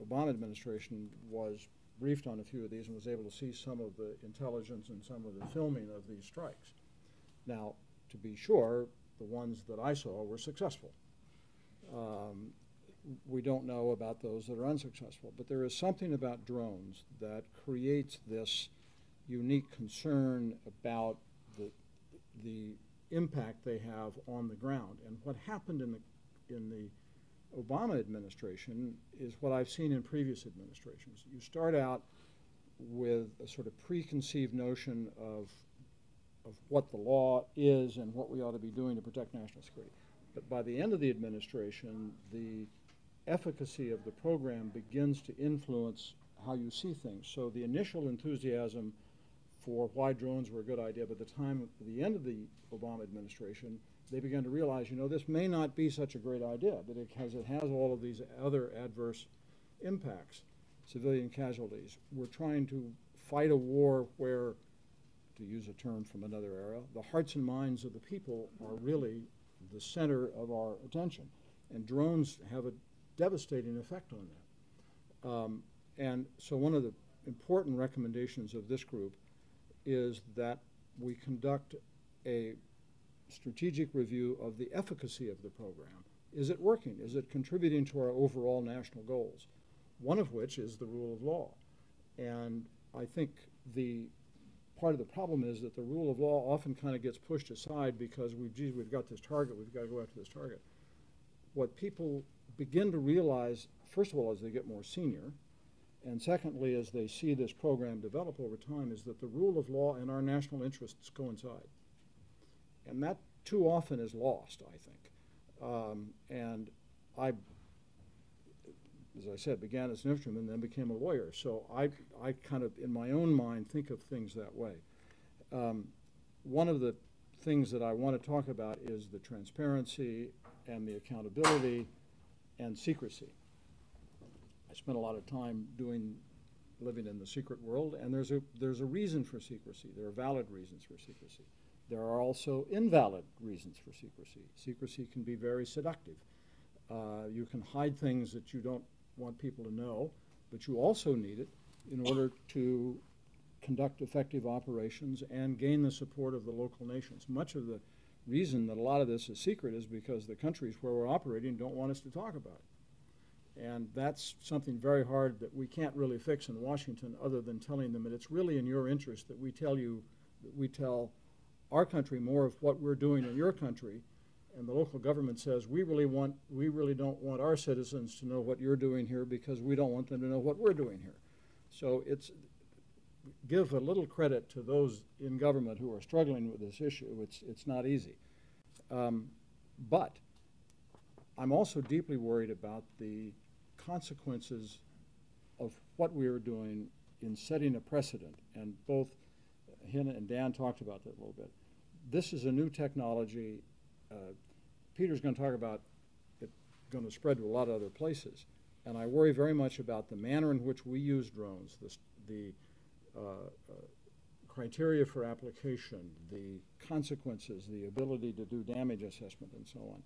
Obama administration, was briefed on a few of these and was able to see some of the intelligence and some of the filming of these strikes. Now, to be sure, the ones that I saw were successful. We don't know about those that are unsuccessful, but there is something about drones that creates this unique concern about the impact they have on the ground. And what happened in the Obama administration is what I've seen in previous administrations. You start out with a sort of preconceived notion of what the law is and what we ought to be doing to protect national security. But by the end of the administration, the efficacy of the program begins to influence how you see things. So the initial enthusiasm for why drones were a good idea, by the end of the Obama administration, they began to realize, this may not be such a great idea, because it has all of these other adverse impacts, civilian casualties. We're trying to fight a war where, to use a term from another era, the hearts and minds of the people are really the center of our attention. And drones have a devastating effect on that. And so one of the important recommendations of this group is that we conduct a strategic review of the efficacy of the program. Is it working? Is it contributing to our overall national goals? One of which is the rule of law. And I think part of the problem is that the rule of law often kind of gets pushed aside because we've got this target, we've got to go after this target. What people begin to realize, first of all, as they get more senior, and secondly, as they see this program develop over time, is that the rule of law and our national interests coincide. And that too often is lost, I think. And I, as I said, began as an infantryman and then became a lawyer. So I kind of, in my own mind, think of things that way. One of the things that I want to talk about is the transparency and the accountability and secrecy. I spent a lot of time living in the secret world, and there's a reason for secrecy. There are valid reasons for secrecy. There are also invalid reasons for secrecy. Secrecy can be very seductive. You can hide things that you don't want people to know, but you also need it in order to conduct effective operations and gain the support of the local nations. Much of the reason that a lot of this is secret is because the countries where we're operating don't want us to talk about it. And that's something very hard that we can't really fix in Washington, other than telling them that it's really in your interest that we tell our country more of what we're doing in your country. And the local government says, we really don't want our citizens to know what you're doing here because we don't want them to know what we're doing here. So give a little credit to those in government who are struggling with this issue. It's not easy. But I'm also deeply worried about the consequences of what we are doing in setting a precedent. And both Hina and Dan talked about that a little bit. This is a new technology. Peter's going to talk about it going to spread to a lot of other places. And I worry very much about the manner in which we use drones, the criteria for application, the consequences, the ability to do damage assessment, and so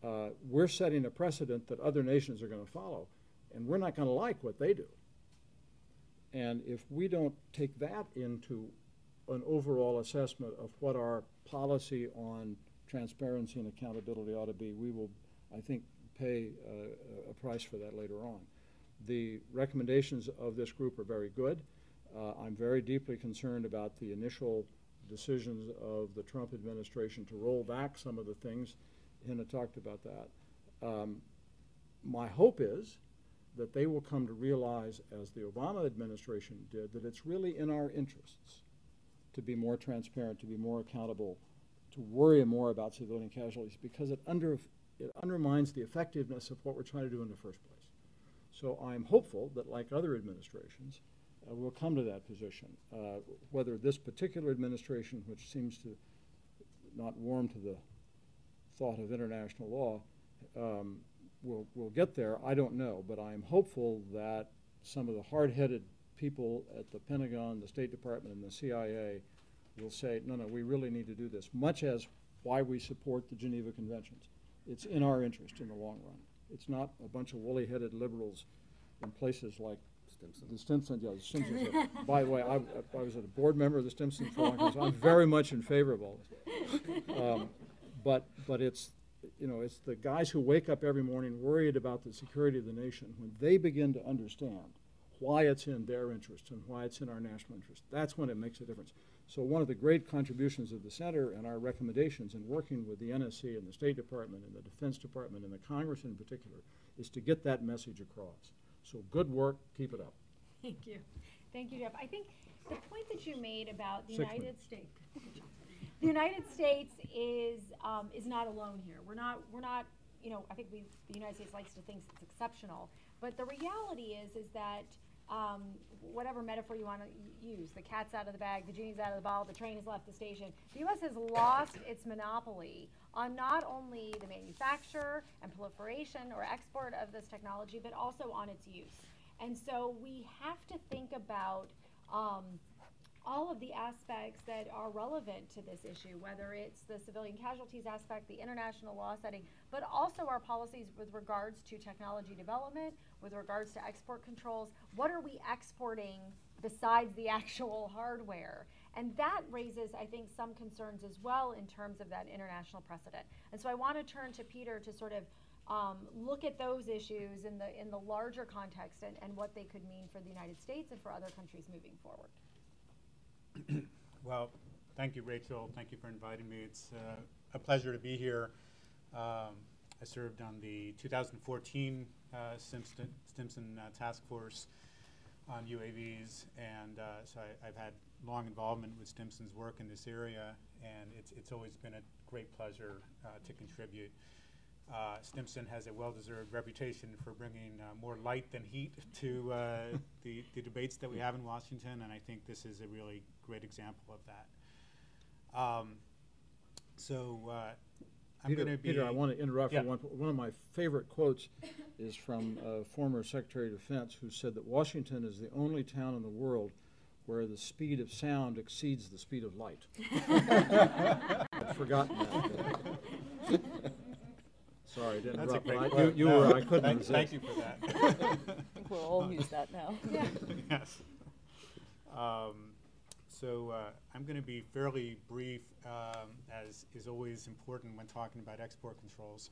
on. We're setting a precedent that other nations are going to follow, and we're not going to like what they do. And if we don't take that into an overall assessment of what our policy on transparency and accountability ought to be, we will, I think, pay a price for that later on. The recommendations of this group are very good. I'm very deeply concerned about the initial decisions of the Trump administration to roll back some of the things. Hina talked about that. My hope is that they will come to realize, as the Obama administration did, that it's really in our interests to be more transparent, to be more accountable, to worry more about civilian casualties, because it undermines the effectiveness of what we're trying to do in the first place. So I'm hopeful that, like other administrations, we'll come to that position. Whether this particular administration, which seems to not warm to the thought of international law, will get there, I don't know. But I'm hopeful that some of the hard-headed people at the Pentagon, the State Department, and the CIA will say, no, we really need to do this, much as why we support the Geneva Conventions. It's in our interest in the long run. It's not a bunch of woolly-headed liberals in places like Stimson. The Stimson, yeah, the Stimson. By the way, I was a board member of the Stimson for a long time, so I'm very much in favor of all this. But it's, it's the guys who wake up every morning worried about the security of the nation. When they begin to understand why it's in their interest and why it's in our national interest, that's when it makes a difference. So one of the great contributions of the Center and our recommendations in working with the NSC and the State Department and the Defense Department and the Congress in particular is to get that message across. So good work, keep it up. Thank you. Thank you, Jeff. I think the point that you made about the United States, the United States is not alone here. We're not, I think the United States likes to think it's exceptional, but the reality is that whatever metaphor you want to use, the cat's out of the bag, the genie's out of the bottle, the train has left the station. The U.S. has lost its monopoly on not only the manufacture and proliferation or export of this technology, but also on its use. And so we have to think about all of the aspects that are relevant to this issue, whether it's the civilian casualties aspect, the international law setting, but also our policies with regards to technology development, with regards to export controls. What are we exporting besides the actual hardware? And that raises, I think, some concerns as well in terms of that international precedent. And so I want to turn to Peter to sort of look at those issues in the larger context and what they could mean for the United States and for other countries moving forward. Well, thank you, Rachel. Thank you for inviting me. It's a pleasure to be here. I served on the 2014 Stimson Task Force on UAVs, and so I've had long involvement with Stimson's work in this area, and it's always been a great pleasure to contribute. Stimson has a well-deserved reputation for bringing more light than heat to the debates that we have in Washington, and I think this is a really great example of that. I'm going to be... Peter, I want to interrupt yeah. you. One of my favorite quotes is from a former Secretary of Defense who said that Washington is the only town in the world where the speed of sound exceeds the speed of light. I'd forgotten that. Sorry, I didn't That's interrupt. a great But quote. you No, were, I couldn't resist. Thank you for that. I think we'll all use that now. Yeah. Yes. I'm going to be fairly brief, as is always important when talking about export controls.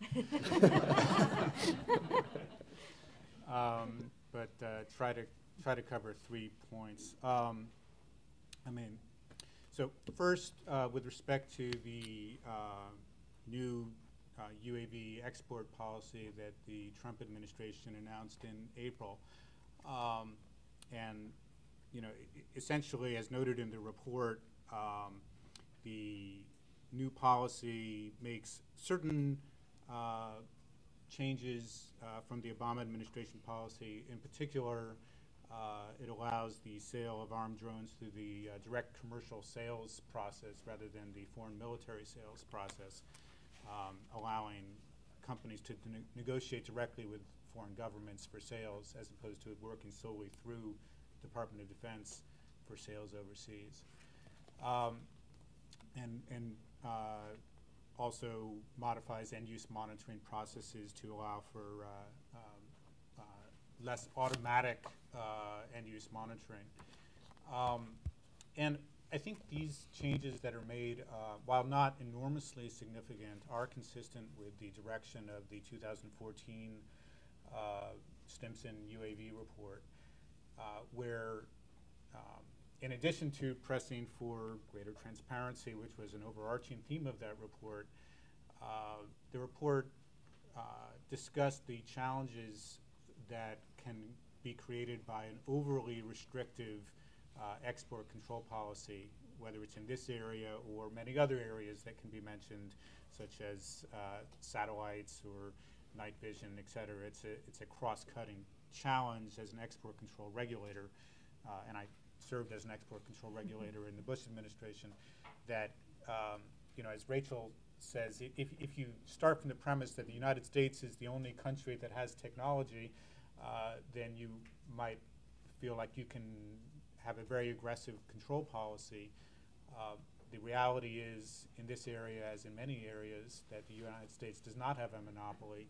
But try to cover 3 points. So first, with respect to the new UAV export policy that the Trump administration announced in April, and essentially, as noted in the report, the new policy makes certain changes from the Obama administration policy. In particular, it allows the sale of armed drones through the direct commercial sales process rather than the foreign military sales process. allowing companies to negotiate directly with foreign governments for sales as opposed to working solely through Department of Defense for sales overseas. And also modifies end-use monitoring processes to allow for less automatic end-use monitoring. And I think these changes that are made, while not enormously significant, are consistent with the direction of the 2014 Stimson UAV report, where in addition to pressing for greater transparency, which was an overarching theme of that report, the report discussed the challenges that can be created by an overly restrictive export control policy, whether it's in this area or many other areas that can be mentioned, such as satellites or night vision, et cetera. It's a cross-cutting challenge as an export control regulator, and I served as an export control regulator in the Bush administration, that, you know, as Rachel says, if you start from the premise that the United States is the only country that has technology, then you might feel like you can have a very aggressive control policy. The reality is, in this area, as in many areas, that the United States does not have a monopoly,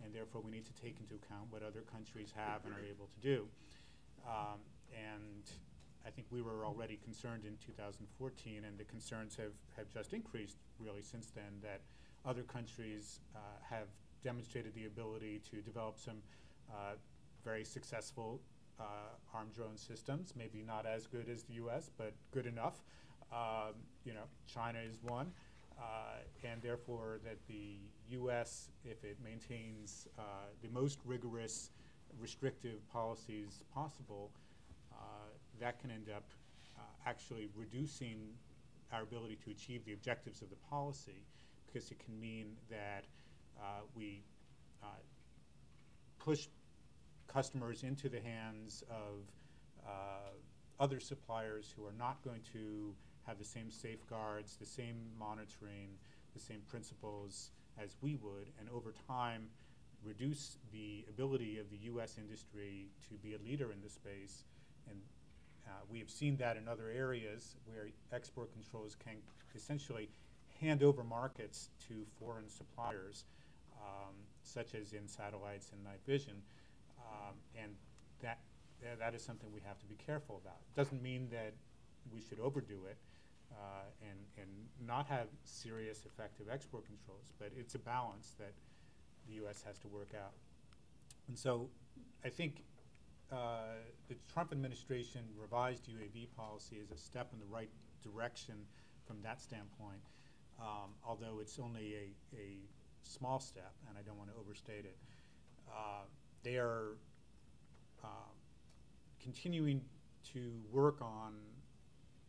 and therefore we need to take into account what other countries have and are able to do. And I think we were already concerned in 2014, and the concerns have just increased really since then, that other countries have demonstrated the ability to develop some very successful armed drone systems, maybe not as good as the US, but good enough. You know, China is one, and therefore that the US, if it maintains the most rigorous restrictive policies possible, that can end up actually reducing our ability to achieve the objectives of the policy, because it can mean that we push customers into the hands of other suppliers who are not going to have the same safeguards, the same monitoring, the same principles as we would, and over time reduce the ability of the US industry to be a leader in this space. And we have seen that in other areas where export controls can essentially hand over markets to foreign suppliers, such as in satellites and night vision. And that is something we have to be careful about. It doesn't mean that we should overdo it and not have serious effective export controls, but it's a balance that the US has to work out. And so I think the Trump administration revised UAV policy is a step in the right direction from that standpoint, although it's only a small step, and I don't want to overstate it. They are continuing to work on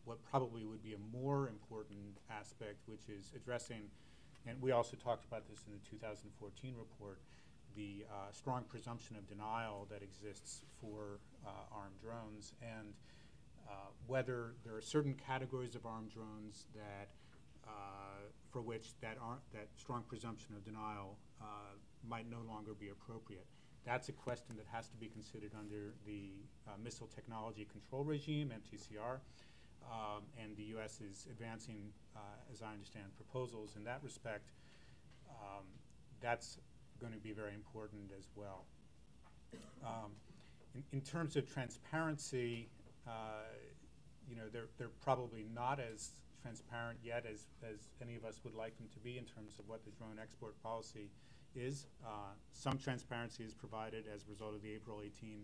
what probably would be a more important aspect, which is addressing, and we also talked about this in the 2014 report, the strong presumption of denial that exists for armed drones, and whether there are certain categories of armed drones that for which that strong presumption of denial might no longer be appropriate. That's a question that has to be considered under the Missile Technology Control Regime, MTCR, and the U.S. is advancing, as I understand, proposals in that respect. That's going to be very important as well. In terms of transparency, you know, they're probably not as transparent yet as any of us would like them to be in terms of what the drone export policy is. Some transparency is provided as a result of the April 18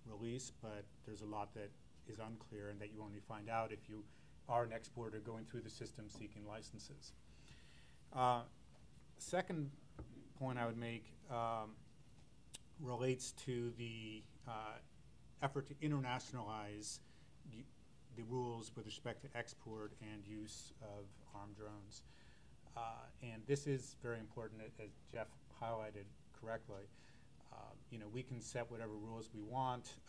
release, but there's a lot that is unclear and that you only find out if you are an exporter going through the system seeking licenses. Second point I would make relates to the effort to internationalize the rules with respect to export and use of armed drones. And this is very important, as Jeff highlighted correctly. You know, we can set whatever rules we want,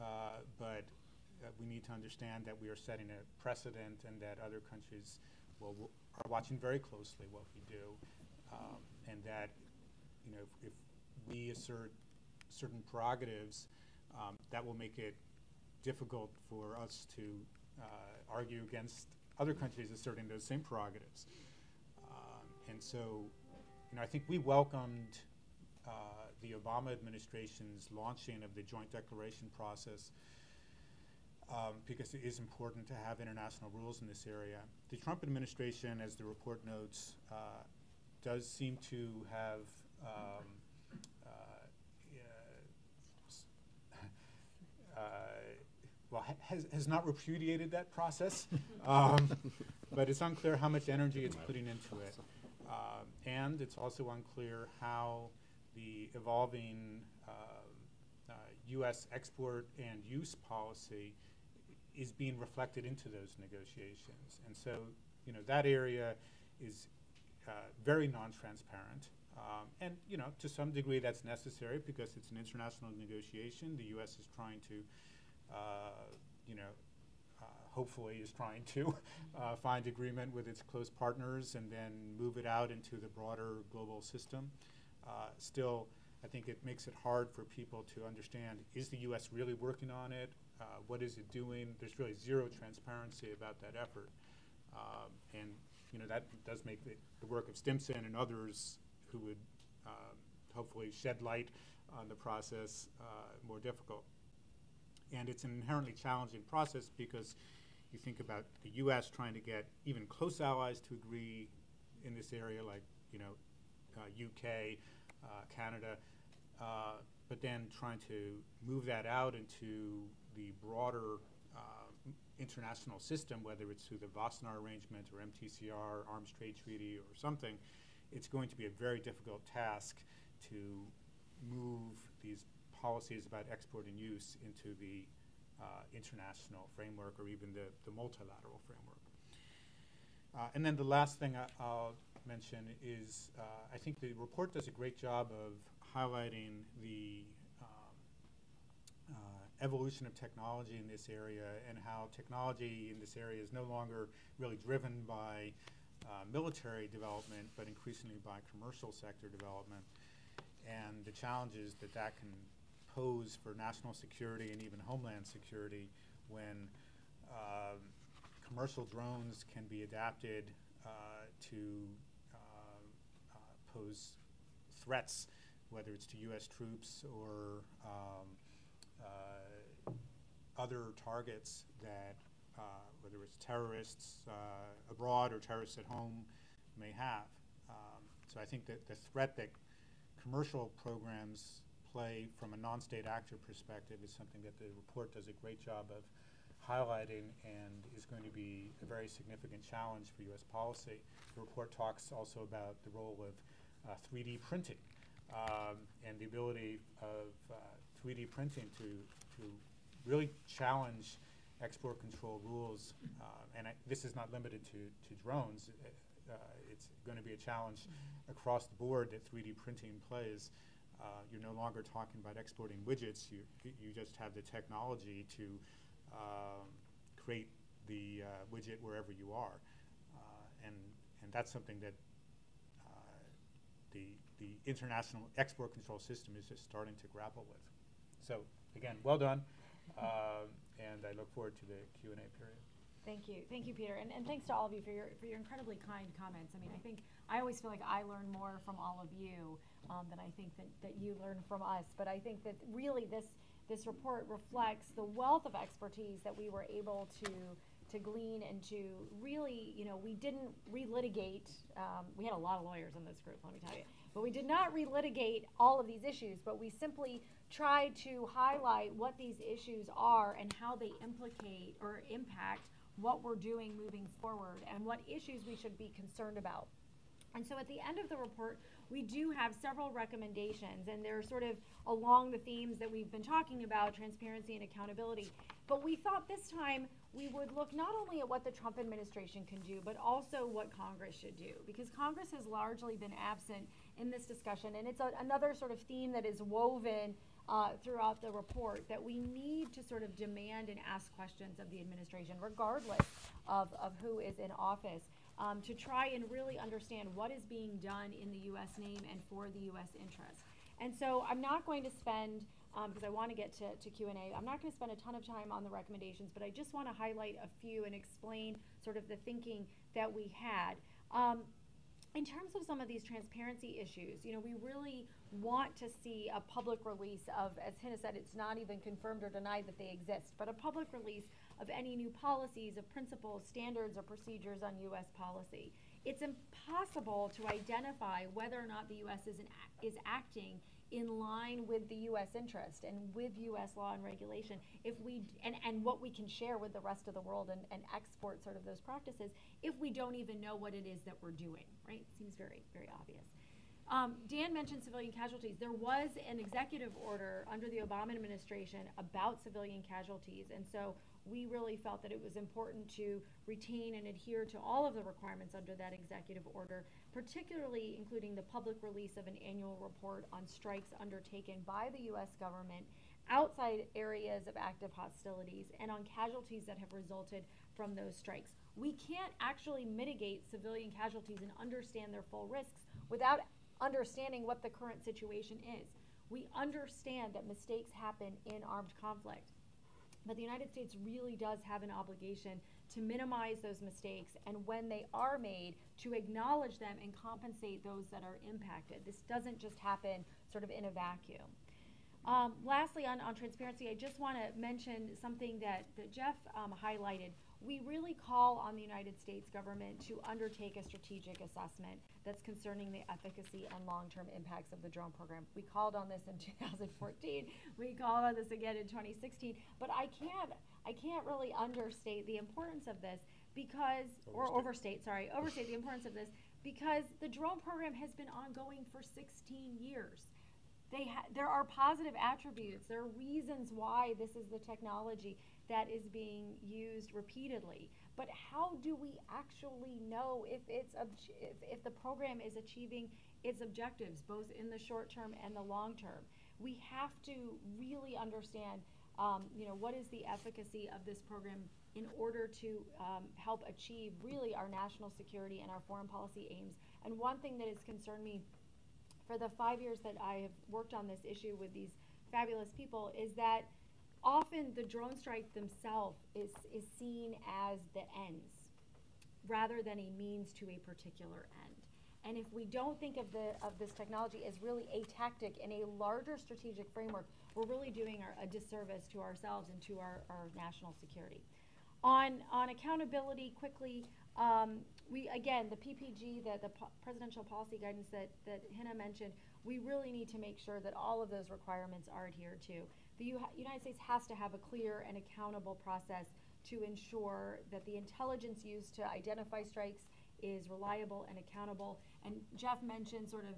but we need to understand that we are setting a precedent and that other countries are watching very closely what we do. and that, you know, if we assert certain prerogatives, that will make it difficult for us to argue against other countries asserting those same prerogatives. And so, you know, I think we welcomed the Obama administration's launching of the joint declaration process because it is important to have international rules in this area. The Trump administration, as the report notes, does seem to have has not repudiated that process, but it's unclear how much energy it's putting into it. And it's also unclear how the evolving U.S. export and use policy is being reflected into those negotiations. And so, you know, that area is very non-transparent. And, you know, to some degree that's necessary because it's an international negotiation. The U.S. is trying to, you know, hopefully is trying to find agreement with its close partners and then move it out into the broader global system. Still, I think it makes it hard for people to understand, is the U.S. really working on it? What is it doing? There's really zero transparency about that effort. And, you know, that does make the work of Stimson and others who would hopefully shed light on the process more difficult. And it's an inherently challenging process because you think about the U.S. trying to get even close allies to agree in this area, like, you know, UK, Canada, but then trying to move that out into the broader international system, whether it's through the Wassenaar Arrangement or MTCR, Arms Trade Treaty or something. It's going to be a very difficult task to move these policies about export and use into the international framework or even the multilateral framework. And then the last thing I'll mention is I think the report does a great job of highlighting the evolution of technology in this area and how technology in this area is no longer really driven by military development, but increasingly by commercial sector development, and the challenges that that can pose for national security and even homeland security when commercial drones can be adapted to pose threats, whether it's to U.S. troops or other targets that, whether it's terrorists abroad or terrorists at home, may have. So I think that the threat that commercial programs play from a non-state actor perspective is something that the report does a great job of highlighting and is going to be a very significant challenge for U.S. policy. The report talks also about the role of 3D printing and the ability of 3D printing to really challenge export control rules. And this is not limited to drones. It's going to be a challenge across the board that 3D printing plays. You're no longer talking about exporting widgets. You just have the technology to create the widget wherever you are. And that's something that the international export control system is just starting to grapple with. So again, well done. And I look forward to the Q&A period. Thank you, Peter, and thanks to all of you for your incredibly kind comments. I mean, I always feel like I learn more from all of you than I think that you learn from us. But I think that really this report reflects the wealth of expertise that we were able to glean and to really, you know, we didn't relitigate. We had a lot of lawyers in this group, let me tell you, but we did not relitigate all of these issues. But we simply tried to highlight what these issues are and how they implicate or impact what we're doing moving forward and what issues we should be concerned about. And so at the end of the report, we do have several recommendations, and they're sort of along the themes that we've been talking about, transparency and accountability. But we thought this time we would look not only at what the Trump administration can do, but also what Congress should do, because Congress has largely been absent in this discussion. And it's another sort of theme that is woven throughout the report, that we need to sort of demand and ask questions of the administration, regardless of who is in office. to try and really understand what is being done in the U.S. name and for the U.S. interest. And so I'm not going to spend, because I want to get to Q&A, I'm not going to spend a ton of time on the recommendations, but I just want to highlight a few and explain sort of the thinking that we had. In terms of some of these transparency issues, we really want to see a public release of, as Hina said, it's not even confirmed or denied that they exist, but a public release of any new policies, of principles, standards, or procedures on U.S. policy. It's impossible to identify whether or not the U.S. is acting in line with the U.S. interest and with U.S. law and regulation, and what we can share with the rest of the world and export sort of those practices, if we don't even know what it is that we're doing, right? Seems very, very obvious. Dan mentioned civilian casualties. There was an executive order under the Obama administration about civilian casualties, and so we really felt that it was important to retain and adhere to all of the requirements under that executive order, particularly including the public release of an annual report on strikes undertaken by the U.S. government outside areas of active hostilities and on casualties that have resulted from those strikes. We can't actually mitigate civilian casualties and understand their full risks without understanding what the current situation is. We understand that mistakes happen in armed conflict, but the United States really does have an obligation to minimize those mistakes, and when they are made, to acknowledge them and compensate those that are impacted. This doesn't just happen sort of in a vacuum. Lastly, on transparency, I just want to mention something that Jeff highlighted. We really call on the United States government to undertake a strategic assessment that's concerning the efficacy and long-term impacts of the drone program. We called on this in 2014. We called on this again in 2016. But I can't really understate the importance of this because, overstate the importance of this because the drone program has been ongoing for 16 years. There are positive attributes. There are reasons why this is the technology that is being used repeatedly. But how do we actually know if the program is achieving its objectives, both in the short term and the long term? We have to really understand, what is the efficacy of this program in order to help achieve really our national security and our foreign policy aims. And one thing that has concerned me for the 5 years that I have worked on this issue with these fabulous people is that often the drone strike themselves is seen as the ends rather than a means to a particular end. And if we don't think of this technology as really a tactic in a larger strategic framework, we're really doing a disservice to ourselves and to our national security. On accountability, quickly, the PPG, the presidential policy guidance that Hina mentioned, we really need to make sure that all of those requirements are adhered to. The United States has to have a clear and accountable process to ensure that the intelligence used to identify strikes is reliable and accountable. And Jeff mentioned sort of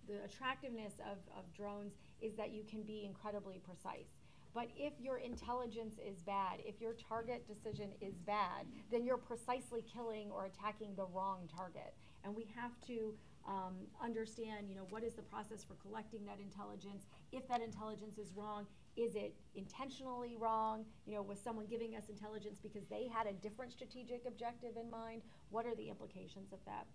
the attractiveness of drones is that you can be incredibly precise. But if your intelligence is bad, if your target decision is bad, then you're precisely killing or attacking the wrong target. And we have to understand, what is the process for collecting that intelligence? If that intelligence is wrong, is it intentionally wrong? Was someone giving us intelligence because they had a different strategic objective in mind? What are the implications of that?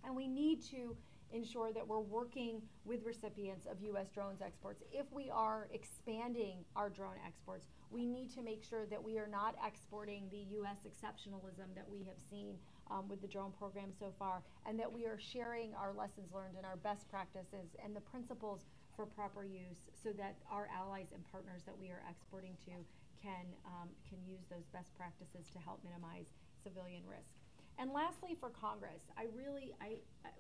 And we need to ensure that we're working with recipients of U.S. drones exports. If we are expanding our drone exports, we need to make sure that we are not exporting the U.S. exceptionalism that we have seen with the drone program so far, and that we are sharing our lessons learned and our best practices and the principles for proper use so that our allies and partners that we are exporting to can use those best practices to help minimize civilian risk. And lastly, for Congress,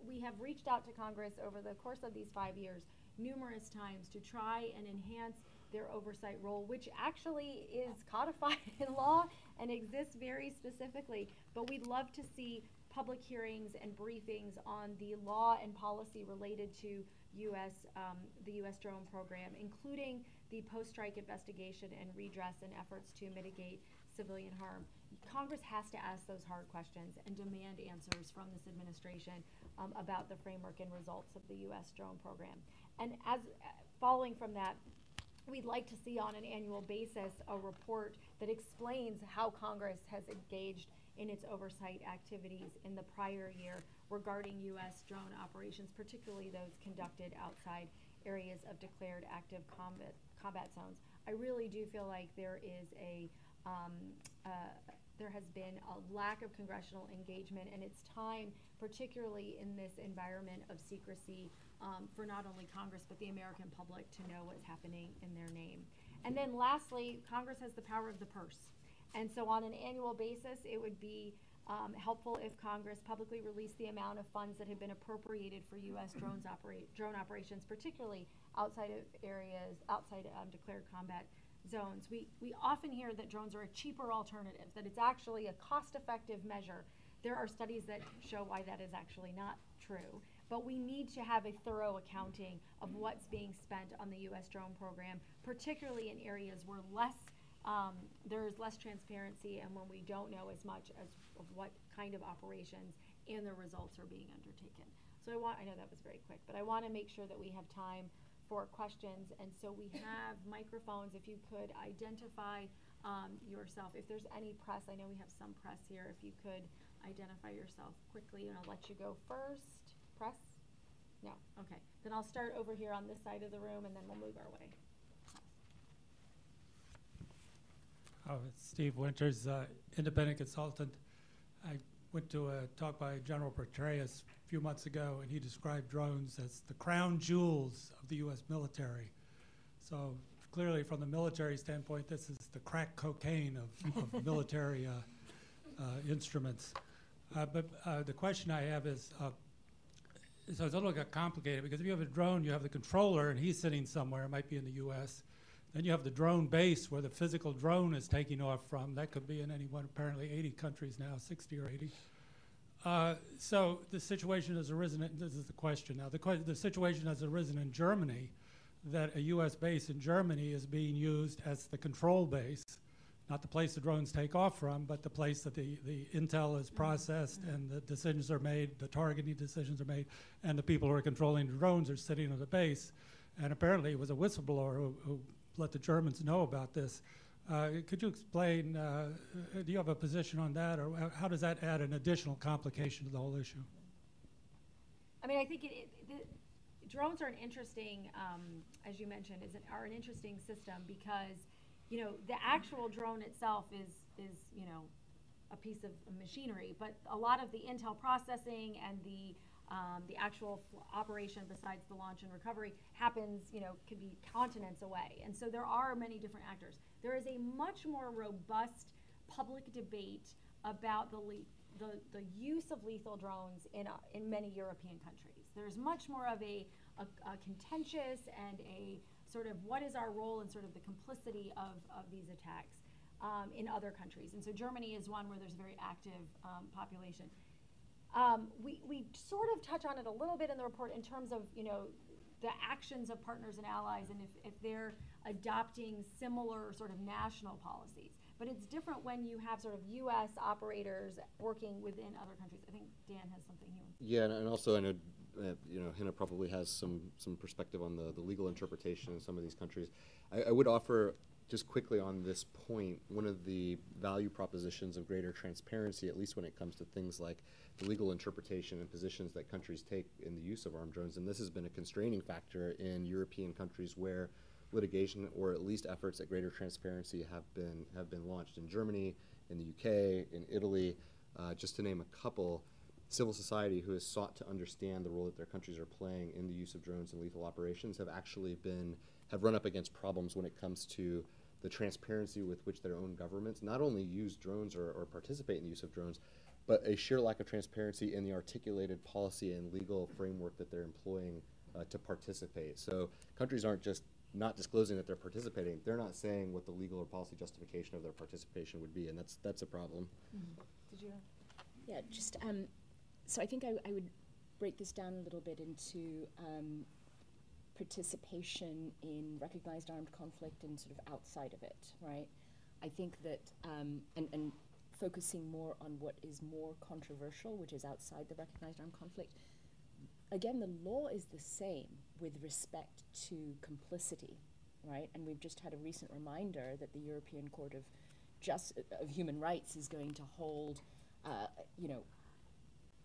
we have reached out to Congress over the course of these 5 years numerous times to try and enhance their oversight role, which actually is codified in law and exists very specifically. But we'd love to see public hearings and briefings on the law and policy related to the U.S. drone program, including the post-strike investigation and redress and efforts to mitigate civilian harm. Congress has to ask those hard questions and demand answers from this administration about the framework and results of the U.S. drone program. And as following from that, we'd like to see on an annual basis a report that explains how Congress has engaged in its oversight activities in the prior year regarding U.S. drone operations, particularly those conducted outside areas of declared active combat zones. I really do feel like there is there has been a lack of congressional engagement, and it's time, particularly in this environment of secrecy, for not only Congress but the American public to know what's happening in their name. And then lastly, Congress has the power of the purse. And so on an annual basis, it would be helpful if Congress publicly released the amount of funds that have been appropriated for U.S. drone operations, particularly outside of areas, outside declared combat zones. We often hear that drones are a cheaper alternative, that it's actually a cost-effective measure. There are studies that show why that is actually not true. But we need to have a thorough accounting of what's being spent on the U.S. drone program, particularly in areas where there is less transparency and when we don't know as much as of what kind of operations and the results are being undertaken. So I know that was very quick, but I want to make sure that we have time for questions. And so we have microphones. If you could identify yourself. If there's any press, I know we have some press here. If you could identify yourself quickly, and I'll let you go first. Press? No? Okay. Then I'll start over here on this side of the room, and then we'll move our way. It's Steve Winters, independent consultant. I went to a talk by General Petraeus a few months ago, and he described drones as the crown jewels of the U.S. military. So clearly, from the military standpoint, this is the crack cocaine of military instruments. But the question I have is, so it's a little bit complicated, because if you have a drone, you have the controller, and he's sitting somewhere, it might be in the U.S., then you have the drone base where the physical drone is taking off from. That could be in any one, apparently 80 countries now, 60 or 80. So the situation has arisen, this is the question now, the situation has arisen in Germany, that a US base in Germany is being used as the control base, not the place the drones take off from, but the place that the intel is processed and the decisions are made, the targeting decisions are made, and the people who are controlling the drones are sitting on the base. And apparently it was a whistleblower who let the Germans know about this. Could you explain, do you have a position on that, or how does that add an additional complication to the whole issue? I mean, I think drones are an interesting, as you mentioned, are an interesting system because, you know, the actual drone itself is you know, a piece of machinery, but a lot of the intel processing and the actual operation besides the launch and recovery happens, you know, could be continents away. And so there are many different actors. There is a much more robust public debate about the use of lethal drones in many European countries. There's much more of a contentious and a sort of what is our role in sort of the complicity of these attacks in other countries. And so Germany is one where there's a very active population. We sort of touch on it a little bit in the report in terms of, you know, the actions of partners and allies and if they're adopting similar sort of national policies. But it's different when you have sort of U.S. operators working within other countries. I think Dan has something he wants. Yeah, and also I know, you know, Hina probably has some perspective on the legal interpretation in some of these countries. I would offer just quickly on this point, one of the value propositions of greater transparency, at least when it comes to things like the legal interpretation and positions that countries take in the use of armed drones, and this has been a constraining factor in European countries where litigation or at least efforts at greater transparency have been launched in Germany, in the UK, in Italy, just to name a couple. Civil society who has sought to understand the role that their countries are playing in the use of drones and lethal operations have run up against problems when it comes to the transparency with which their own governments not only use drones or participate in the use of drones, but a sheer lack of transparency in the articulated policy and legal framework that they're employing to participate. So countries aren't just not disclosing that they're participating, they're not saying what the legal or policy justification of their participation would be, and that's a problem. Mm-hmm. Did you? Yeah, just, so I think I would break this down a little bit into participation in recognized armed conflict and sort of outside of it, right? I think that, and focusing more on what is more controversial, which is outside the recognized armed conflict. Again, the law is the same with respect to complicity, right? And we've just had a recent reminder that the European Court of Human Rights is going to hold you know,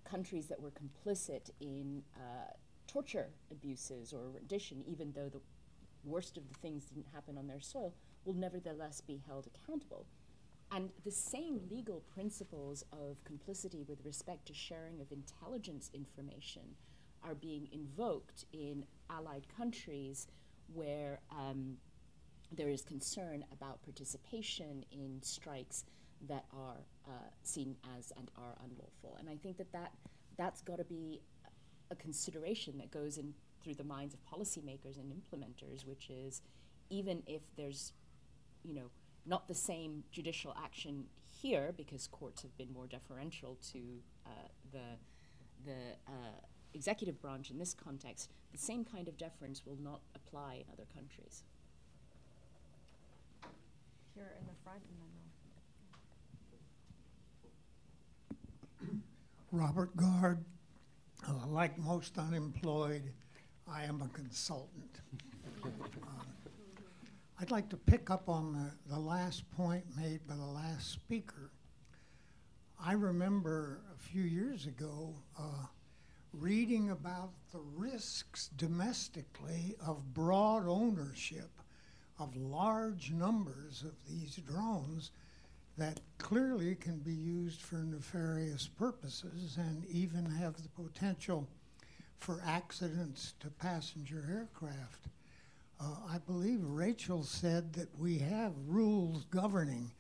countries that were complicit in torture abuses or rendition, even though the worst of the things didn't happen on their soil, will nevertheless be held accountable. And the same legal principles of complicity with respect to sharing of intelligence information are being invoked in allied countries where there is concern about participation in strikes that are seen as and are unlawful. And I think that's got to be a consideration that goes in through the minds of policymakers and implementers, which is even if there's, you know, not the same judicial action here because courts have been more deferential to the executive branch in this context, the same kind of deference will not apply in other countries. Here in the front and then Robert Gard. Like most unemployed, I am a consultant. I'd like to pick up on the last point made by the last speaker. I remember a few years ago reading about the risks domestically of broad ownership of large numbers of these drones that clearly can be used for nefarious purposes and even have the potential for accidents to passenger aircraft. I believe Rachel said that we have rules governing.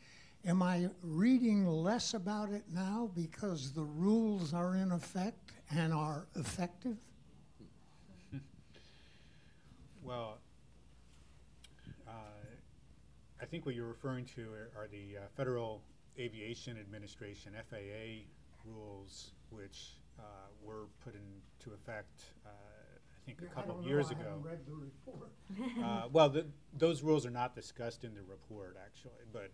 Am I reading less about it now because the rules are in effect and are effective? Well, I think what you're referring to are the Federal Aviation Administration, FAA, rules, which were put into effect, I think, a couple of years ago. I haven't read the report. Well, those rules are not discussed in the report, actually, but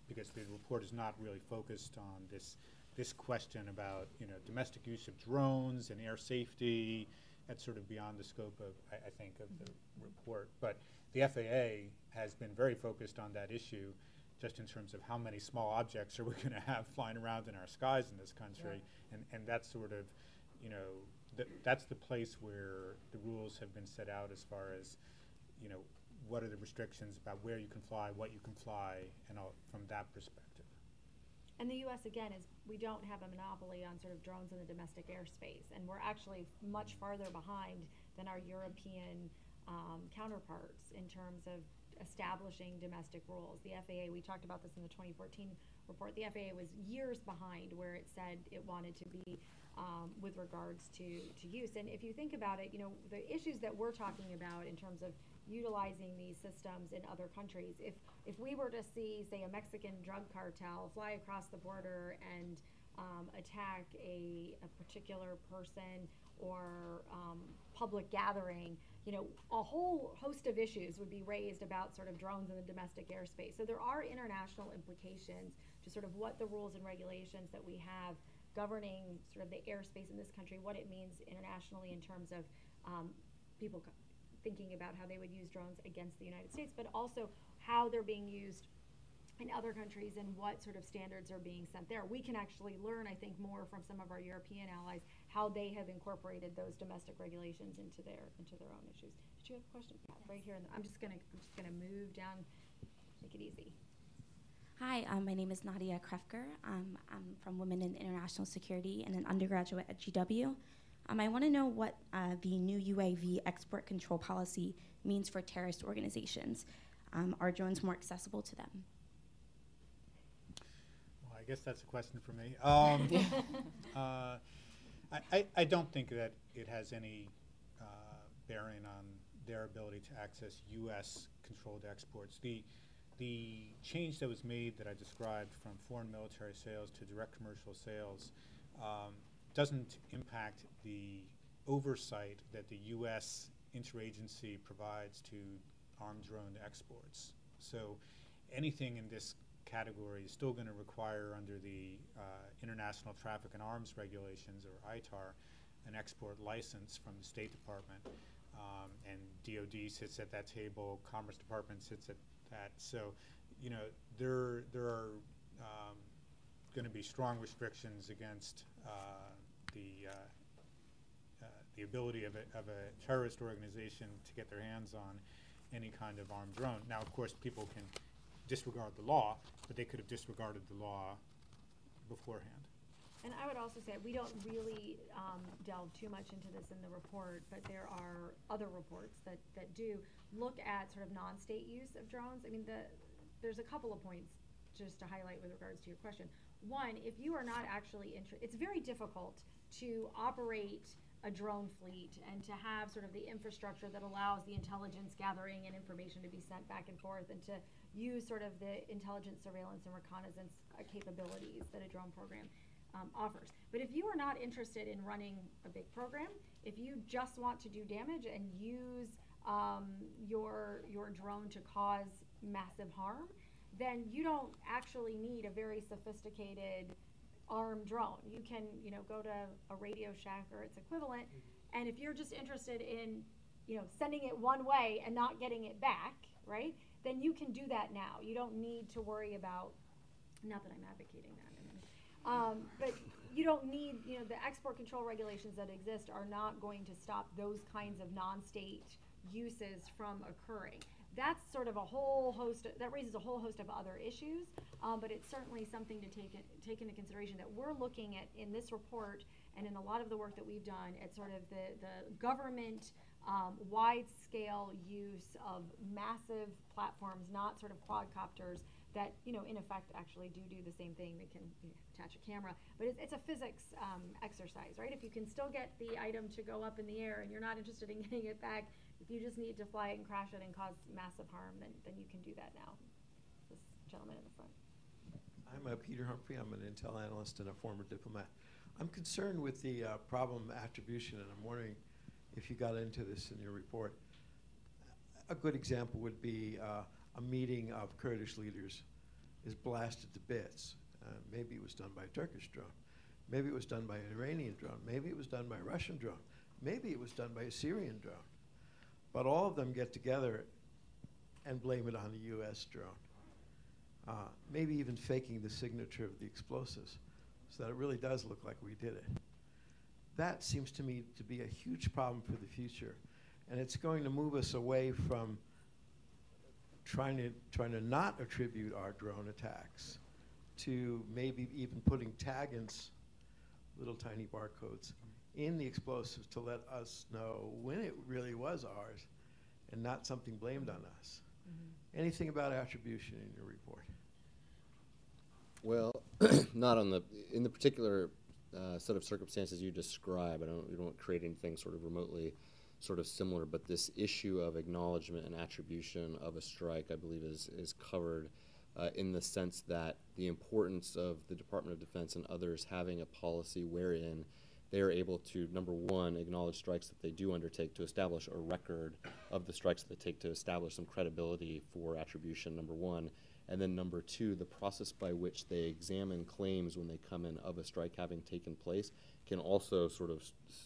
because the report is not really focused on this question about, you know, domestic use of drones and air safety. That's sort of beyond the scope of, I think, of the report. But the FAA has been very focused on that issue, just in terms of how many small objects are we going to have flying around in our skies in this country, and that's sort of, you know, that's the place where the rules have been set out as far as, you know, what are the restrictions about where you can fly, what you can fly, and all from that perspective. And the U.S., again, we don't have a monopoly on sort of drones in the domestic airspace, and we're actually much farther behind than our European counterparts in terms of establishing domestic rules. The FAA, we talked about this in the 2014 report, the FAA was years behind where it said it wanted to be with regards to use. And if you think about it, you know, the issues that we're talking about in terms of utilizing these systems in other countries, if we were to see, say, a Mexican drug cartel fly across the border and attack a particular person or public gathering, you know, a whole host of issues would be raised about sort of drones in the domestic airspace. So there are international implications to sort of what the rules and regulations that we have governing sort of the airspace in this country, what it means internationally in terms of people thinking about how they would use drones against the United States, but also how they're being used in other countries and what sort of standards are being set there. We can actually learn, I think, more from some of our European allies how they have incorporated those domestic regulations into their own issues. Did you have a question? Yeah, right here. I'm just gonna move down, make it easy. Hi, my name is Nadia Krefker. I'm from Women in International Security and an undergraduate at GW. I want to know what the new UAV export control policy means for terrorist organizations. Are drones more accessible to them? Well, I guess that's a question for me. I don't think that it has any bearing on their ability to access U.S. controlled exports. The change that was made that I described from foreign military sales to direct commercial sales doesn't impact the oversight that the U.S. interagency provides to armed drone exports. So anything in this category is still going to require, under the International Traffic in Arms Regulations, or ITAR, an export license from the State Department. And DOD sits at that table, Commerce Department sits at that. So, you know, there are going to be strong restrictions against the ability of a terrorist organization to get their hands on any kind of armed drone. Now, of course, people can disregard the law, but they could have disregarded the law beforehand. And I would also say, we don't really delve too much into this in the report, but there are other reports that do look at sort of non-state use of drones. I mean, there's a couple of points just to highlight with regards to your question. One, if you are not actually interested, it's very difficult to operate a drone fleet and to have sort of the infrastructure that allows the intelligence gathering and information to be sent back and forth, and to use sort of the intelligence, surveillance, and reconnaissance capabilities that a drone program offers. But if you are not interested in running a big program, if you just want to do damage and use your drone to cause massive harm, then you don't actually need a very sophisticated armed drone. You can, go to a Radio Shack or its equivalent, and if you're just interested in, sending it one way and not getting it back, right, then you can do that now. You don't need to worry about, not that I'm advocating that, but you don't need, the export control regulations that exist are not going to stop those kinds of non-state uses from occurring. That's sort of a whole host, that raises a whole host of other issues, but it's certainly something to take into consideration that we're looking at in this report and in a lot of the work that we've done at sort of the government wide-scale use of massive platforms, not sort of quadcopters that, in effect actually do the same thing. They can attach a camera, but it's a physics exercise, right? If you can still get the item to go up in the air and you're not interested in getting it back, if you just need to fly it and crash it and cause massive harm, then you can do that now. This gentleman in the front. I'm Peter Humphrey. I'm an intel analyst and a former diplomat. I'm concerned with the problem attribution, and I'm wondering if you got into this in your report. A good example would be a meeting of Kurdish leaders is blasted to bits. Maybe it was done by a Turkish drone. Maybe it was done by an Iranian drone. Maybe it was done by a Russian drone. Maybe it was done by a Syrian drone. But all of them get together and blame it on the US drone. Maybe even faking the signature of the explosives so that it really does look like we did it. That seems to me to be a huge problem for the future. And it's going to move us away from trying to not attribute our drone attacks to maybe even putting taggants, little tiny barcodes, in the explosives to let us know when it really was ours and not something blamed on us. Mm-hmm. Anything about attribution in your report? Well, not in the particular set of circumstances you describe. We don't create anything sort of remotely sort of similar, but this issue of acknowledgement and attribution of a strike, I believe, is covered in the sense that the importance of the Department of Defense and others having a policy wherein they are able to, number one, acknowledge strikes that they do undertake, to establish a record of the strikes that they take, to establish some credibility for attribution, number one. And then number two, the process by which they examine claims when they come in of a strike having taken place can also sort of,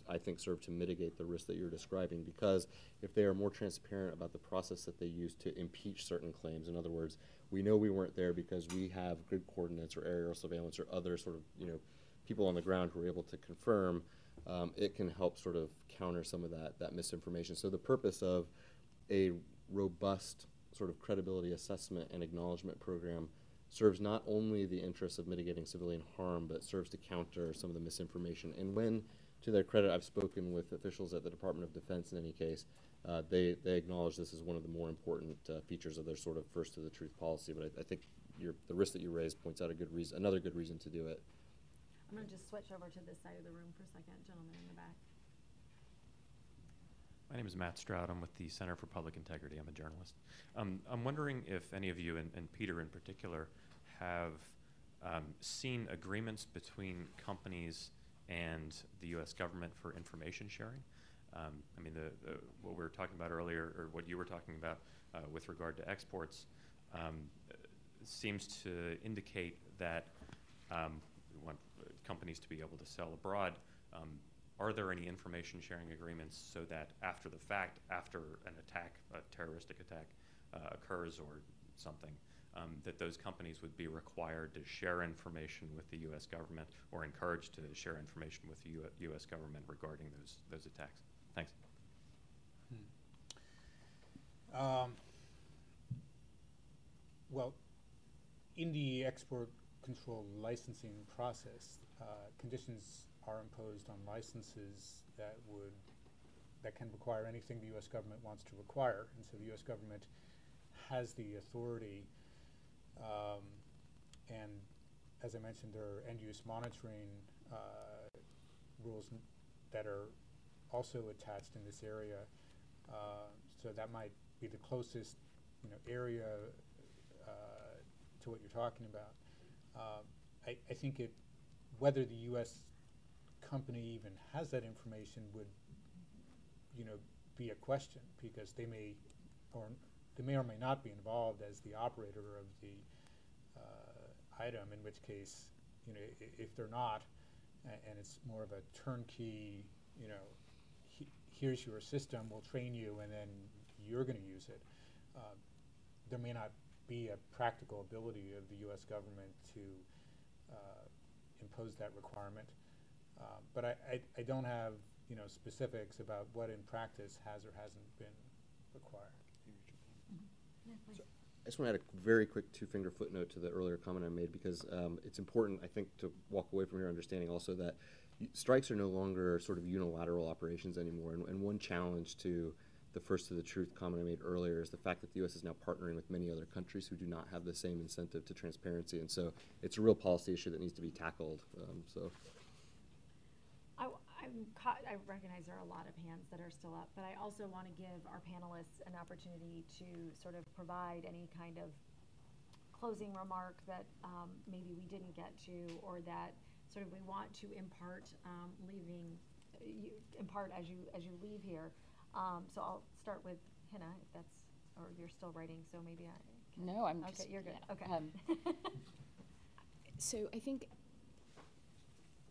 I think, serve to mitigate the risk that you're describing, because if they are more transparent about the process that they use to impeach certain claims, in other words, we know we weren't there because we have grid coordinates or aerial surveillance or other sort of, people on the ground who are able to confirm, it can help sort of counter some of that misinformation. So the purpose of a robust sort of credibility assessment and acknowledgement program serves not only the interests of mitigating civilian harm, but serves to counter some of the misinformation. And when, to their credit, I've spoken with officials at the Department of Defense in any case, they acknowledge this is one of the more important features of their sort of first to the truth policy. But I think the risk that you raised points out another good reason to do it. I'm going to just switch over to this side of the room for a second. Gentleman in the back. My name is Matt Stroud. I'm with the Center for Public Integrity. I'm a journalist. I'm wondering if any of you, and Peter in particular, have seen agreements between companies and the U.S. government for information sharing. I mean, what we were talking about earlier, or what you were talking about with regard to exports, seems to indicate that we want companies to be able to sell abroad. Are there any information sharing agreements so that after the fact, after an attack, a terroristic attack occurs or something, that those companies would be required to share information with the U.S. government or encouraged to share information with the U.S. government regarding those attacks? Thanks. Well, in the export control licensing process, conditions are imposed on licenses that can require anything the U.S. government wants to require, and so the U.S. government has the authority. And as I mentioned, there are end-use monitoring rules that are also attached in this area. So that might be the closest, area to what you're talking about. I think whether the U.S. company even has that information would, be a question, because they may or may not be involved as the operator of the item, in which case, if they're not, and it's more of a turnkey, here's your system, we'll train you, and then you're going to use it. There may not be a practical ability of the U.S. government to impose that requirement. But I don't have, specifics about what in practice has or hasn't been required. I just want to add a very quick two-finger footnote to the earlier comment I made, because it's important, I think, to walk away from here understanding also that strikes are no longer sort of unilateral operations anymore. And one challenge to the first to the truth comment I made earlier is the fact that the U.S. is now partnering with many other countries who do not have the same incentive to transparency. And so it's a real policy issue that needs to be tackled. I recognize there are a lot of hands that are still up, but I also want to give our panelists an opportunity to sort of provide any kind of closing remark that maybe we didn't get to, or that sort of we want to impart as you leave here. So I'll start with Hina, if that's, or you're still writing, so maybe I can. No, I'm okay, just, you're good. yeah. Okay. So I think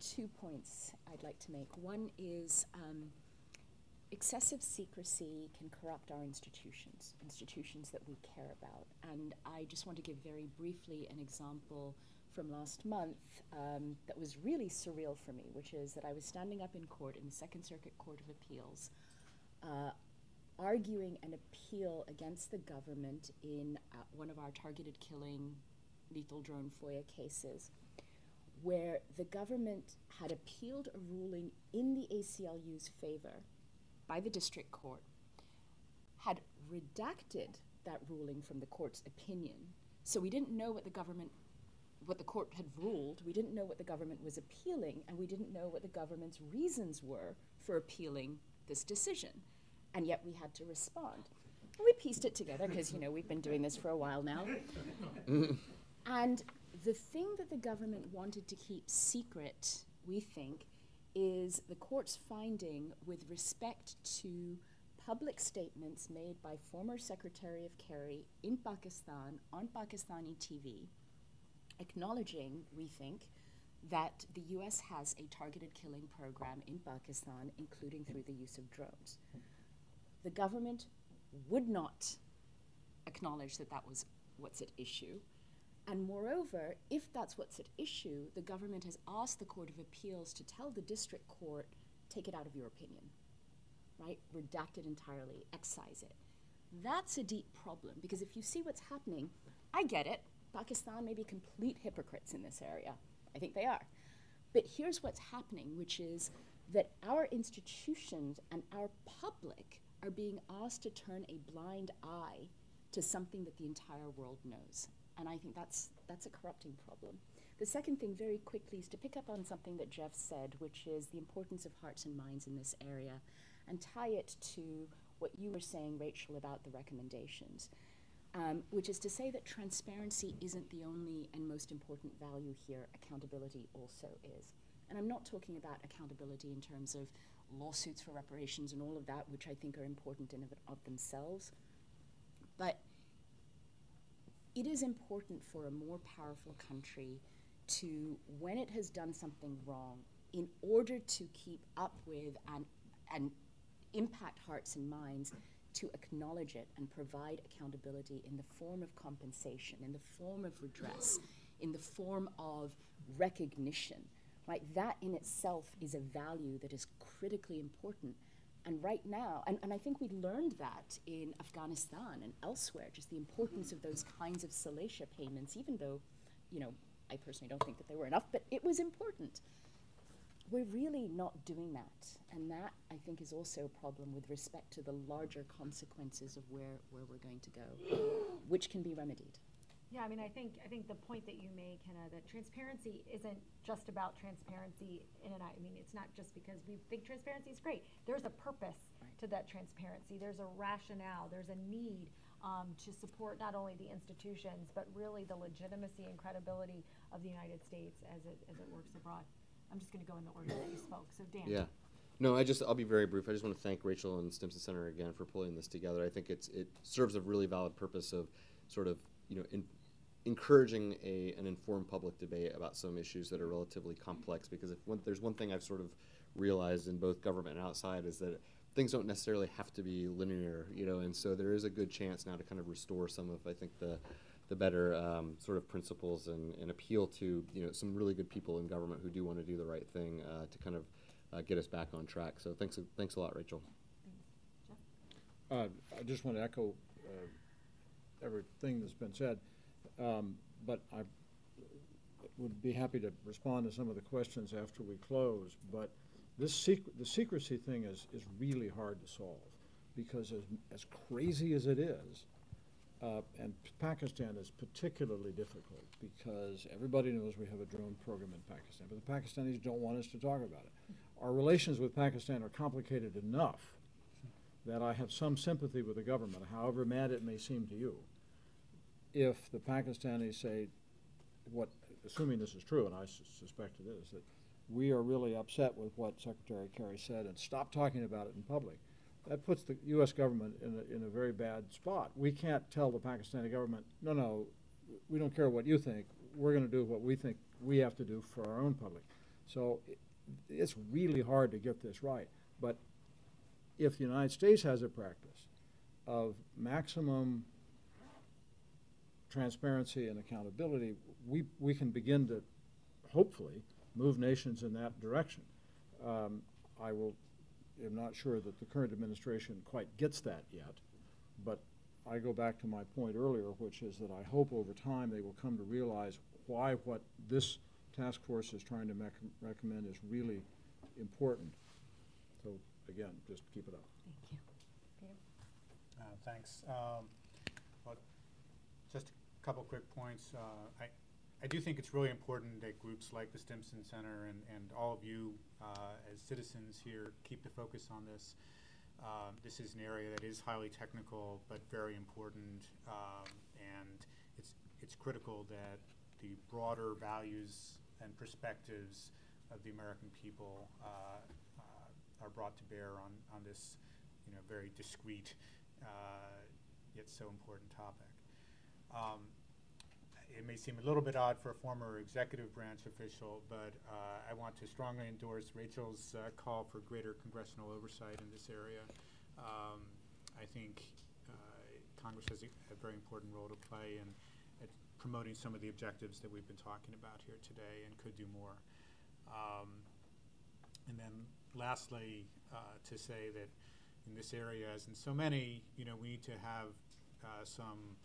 2 points I'd like to make. One is excessive secrecy can corrupt our institutions that we care about. And I just want to give very briefly an example from last month that was really surreal for me, which is that I was standing up in court in the Second Circuit Court of Appeals arguing an appeal against the government in one of our targeted killing lethal drone FOIA cases, where the government had appealed a ruling in the ACLU's favor by the district court, had redacted that ruling from the court's opinion. So we didn't know what the court had ruled, we didn't know what the government was appealing, and we didn't know what the government's reasons were for appealing this decision. And yet we had to respond. And we pieced it together because, we've been doing this for a while now. And the thing that the government wanted to keep secret, we think, is the court's finding with respect to public statements made by former Secretary of Kerry in Pakistan on Pakistani TV, acknowledging, we think, that the US has a targeted killing program in Pakistan, including through the use of drones. The government would not acknowledge that that was what's at issue. And moreover, if that's what's at issue, the government has asked the Court of Appeals to tell the district court, take it out of your opinion, right? Redact it entirely, excise it. That's a deep problem, because if you see what's happening, I get it. Pakistan may be complete hypocrites in this area. I think they are. But here's what's happening, which is that our institutions and our public are being asked to turn a blind eye to something that the entire world knows. And I think that's a corrupting problem. The second thing, very quickly, is to pick up on something that Jeff said, which is the importance of hearts and minds in this area, and tie it to what you were saying, Rachel, about the recommendations, which is to say that transparency isn't the only and most important value here. Accountability also is. And I'm not talking about accountability in terms of lawsuits for reparations and all of that, which I think are important in and of themselves, but it is important for a more powerful country to, when it has done something wrong, in order to keep up with and impact hearts and minds, to acknowledge it and provide accountability in the form of compensation, in the form of redress, in the form of recognition, right? That in itself is a value that is critically important. And right now, and I think we learned that in Afghanistan and elsewhere, just the importance of those kinds of salacia payments, even though, you know, I personally don't think that they were enough, but it was important. We're really not doing that. And that, I think, is also a problem with respect to the larger consequences of where we're going to go, which can be remedied. Yeah, I mean, I think the point that you make, Hina, that transparency isn't just about transparency in and out. I mean, it's not just because we think transparency is great. There's a purpose to that transparency. There's a rationale. There's a need to support not only the institutions, but really the legitimacy and credibility of the United States as it works abroad. I'm just going to go in the order that you spoke. So, Dan. Yeah. No, I'll be very brief. I just want to thank Rachel and Stimson Center again for pulling this together. I think it serves a really valid purpose of sort of, encouraging an informed public debate about some issues that are relatively complex, because there's one thing I've sort of realized in both government and outside is that things don't necessarily have to be linear, and so there is a good chance now to kind of restore some of, I think, the better sort of principles and appeal to, some really good people in government who do want to do the right thing to kind of get us back on track. So thanks a lot, Rachel. I just want to echo everything that's been said. But I would be happy to respond to some of the questions after we close. But the secrecy thing is really hard to solve, because as crazy as it is, and Pakistan is particularly difficult because everybody knows we have a drone program in Pakistan, but the Pakistanis don't want us to talk about it. Our relations with Pakistan are complicated enough that I have some sympathy with the government, however mad it may seem to you. If the Pakistanis say, assuming this is true, and I suspect it is, that we are really upset with what Secretary Kerry said and stop talking about it in public, that puts the U.S. government in a very bad spot. We can't tell the Pakistani government, no, we don't care what you think. We're going to do what we think we have to do for our own public. So it's really hard to get this right. But if the United States has a practice of maximum transparency and accountability, we can begin to hopefully move nations in that direction. I'm not sure that the current administration quite gets that yet, but I go back to my point earlier, which is that I hope over time they will come to realize why what this task force is trying to recommend is really important. So again, just keep it up. Thank you. Peter? Thanks. Well, just a couple quick points. I do think it's really important that groups like the Stimson Center and all of you as citizens here keep the focus on this. This is an area that is highly technical but very important, and it's critical that the broader values and perspectives of the American people are brought to bear on this, very discrete yet so important topic. It may seem a little bit odd for a former executive branch official, but I want to strongly endorse Rachel's call for greater congressional oversight in this area. I think Congress has a very important role to play in promoting some of the objectives that we've been talking about here today, and could do more. And then lastly, to say that in this area, as in so many, we need to have some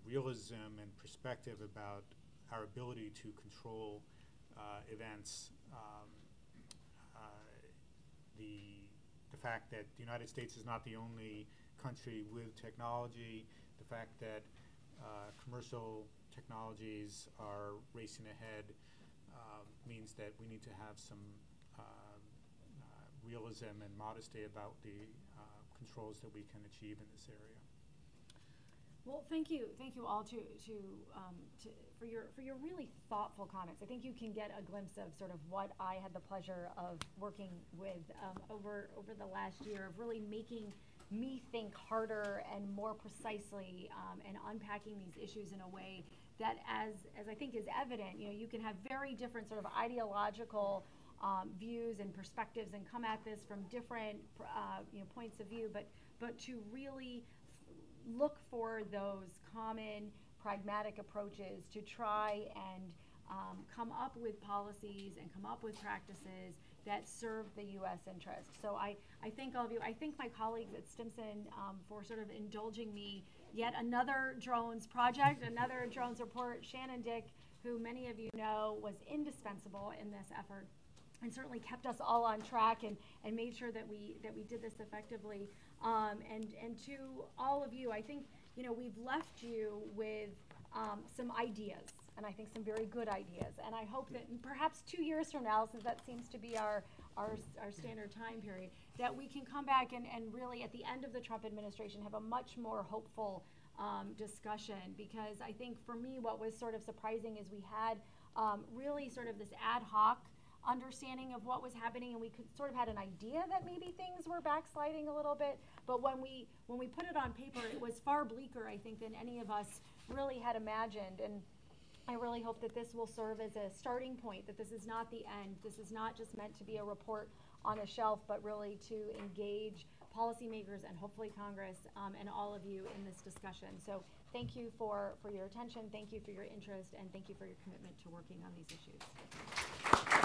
realism and perspective about our ability to control events. The fact that the United States is not the only country with technology, the fact that commercial technologies are racing ahead means that we need to have some realism and modesty about the controls that we can achieve in this area. Well, thank you all for your really thoughtful comments. I think you can get a glimpse of sort of what I had the pleasure of working with over the last year, of really making me think harder and more precisely, and unpacking these issues in a way that, as I think is evident, you can have very different sort of ideological views and perspectives and come at this from different points of view, but to really look for those common pragmatic approaches to try and come up with policies and come up with practices that serve the U.S. interest. So I thank all of you. I thank my colleagues at Stimson for sort of indulging me yet another drones project, another drones report. Shannon Dick, who many of you know, was indispensable in this effort and certainly kept us all on track and made sure that we did this effectively. And to all of you, I think we've left you with some ideas, and I think some very good ideas. And I hope that perhaps 2 years from now, since that seems to be our standard time period, that we can come back and really at the end of the Trump administration have a much more hopeful discussion. Because I think for me what was sort of surprising is we had really sort of this ad hoc understanding of what was happening, and we could sort of had an idea that maybe things were backsliding a little bit, but when we put it on paper, it was far bleaker, I think, than any of us really had imagined. And I really hope that this will serve as a starting point, that this is not the end. This is not just meant to be a report on a shelf, but really to engage policymakers and hopefully Congress and all of you in this discussion. So thank you for your attention, thank you for your interest, and thank you for your commitment to working on these issues.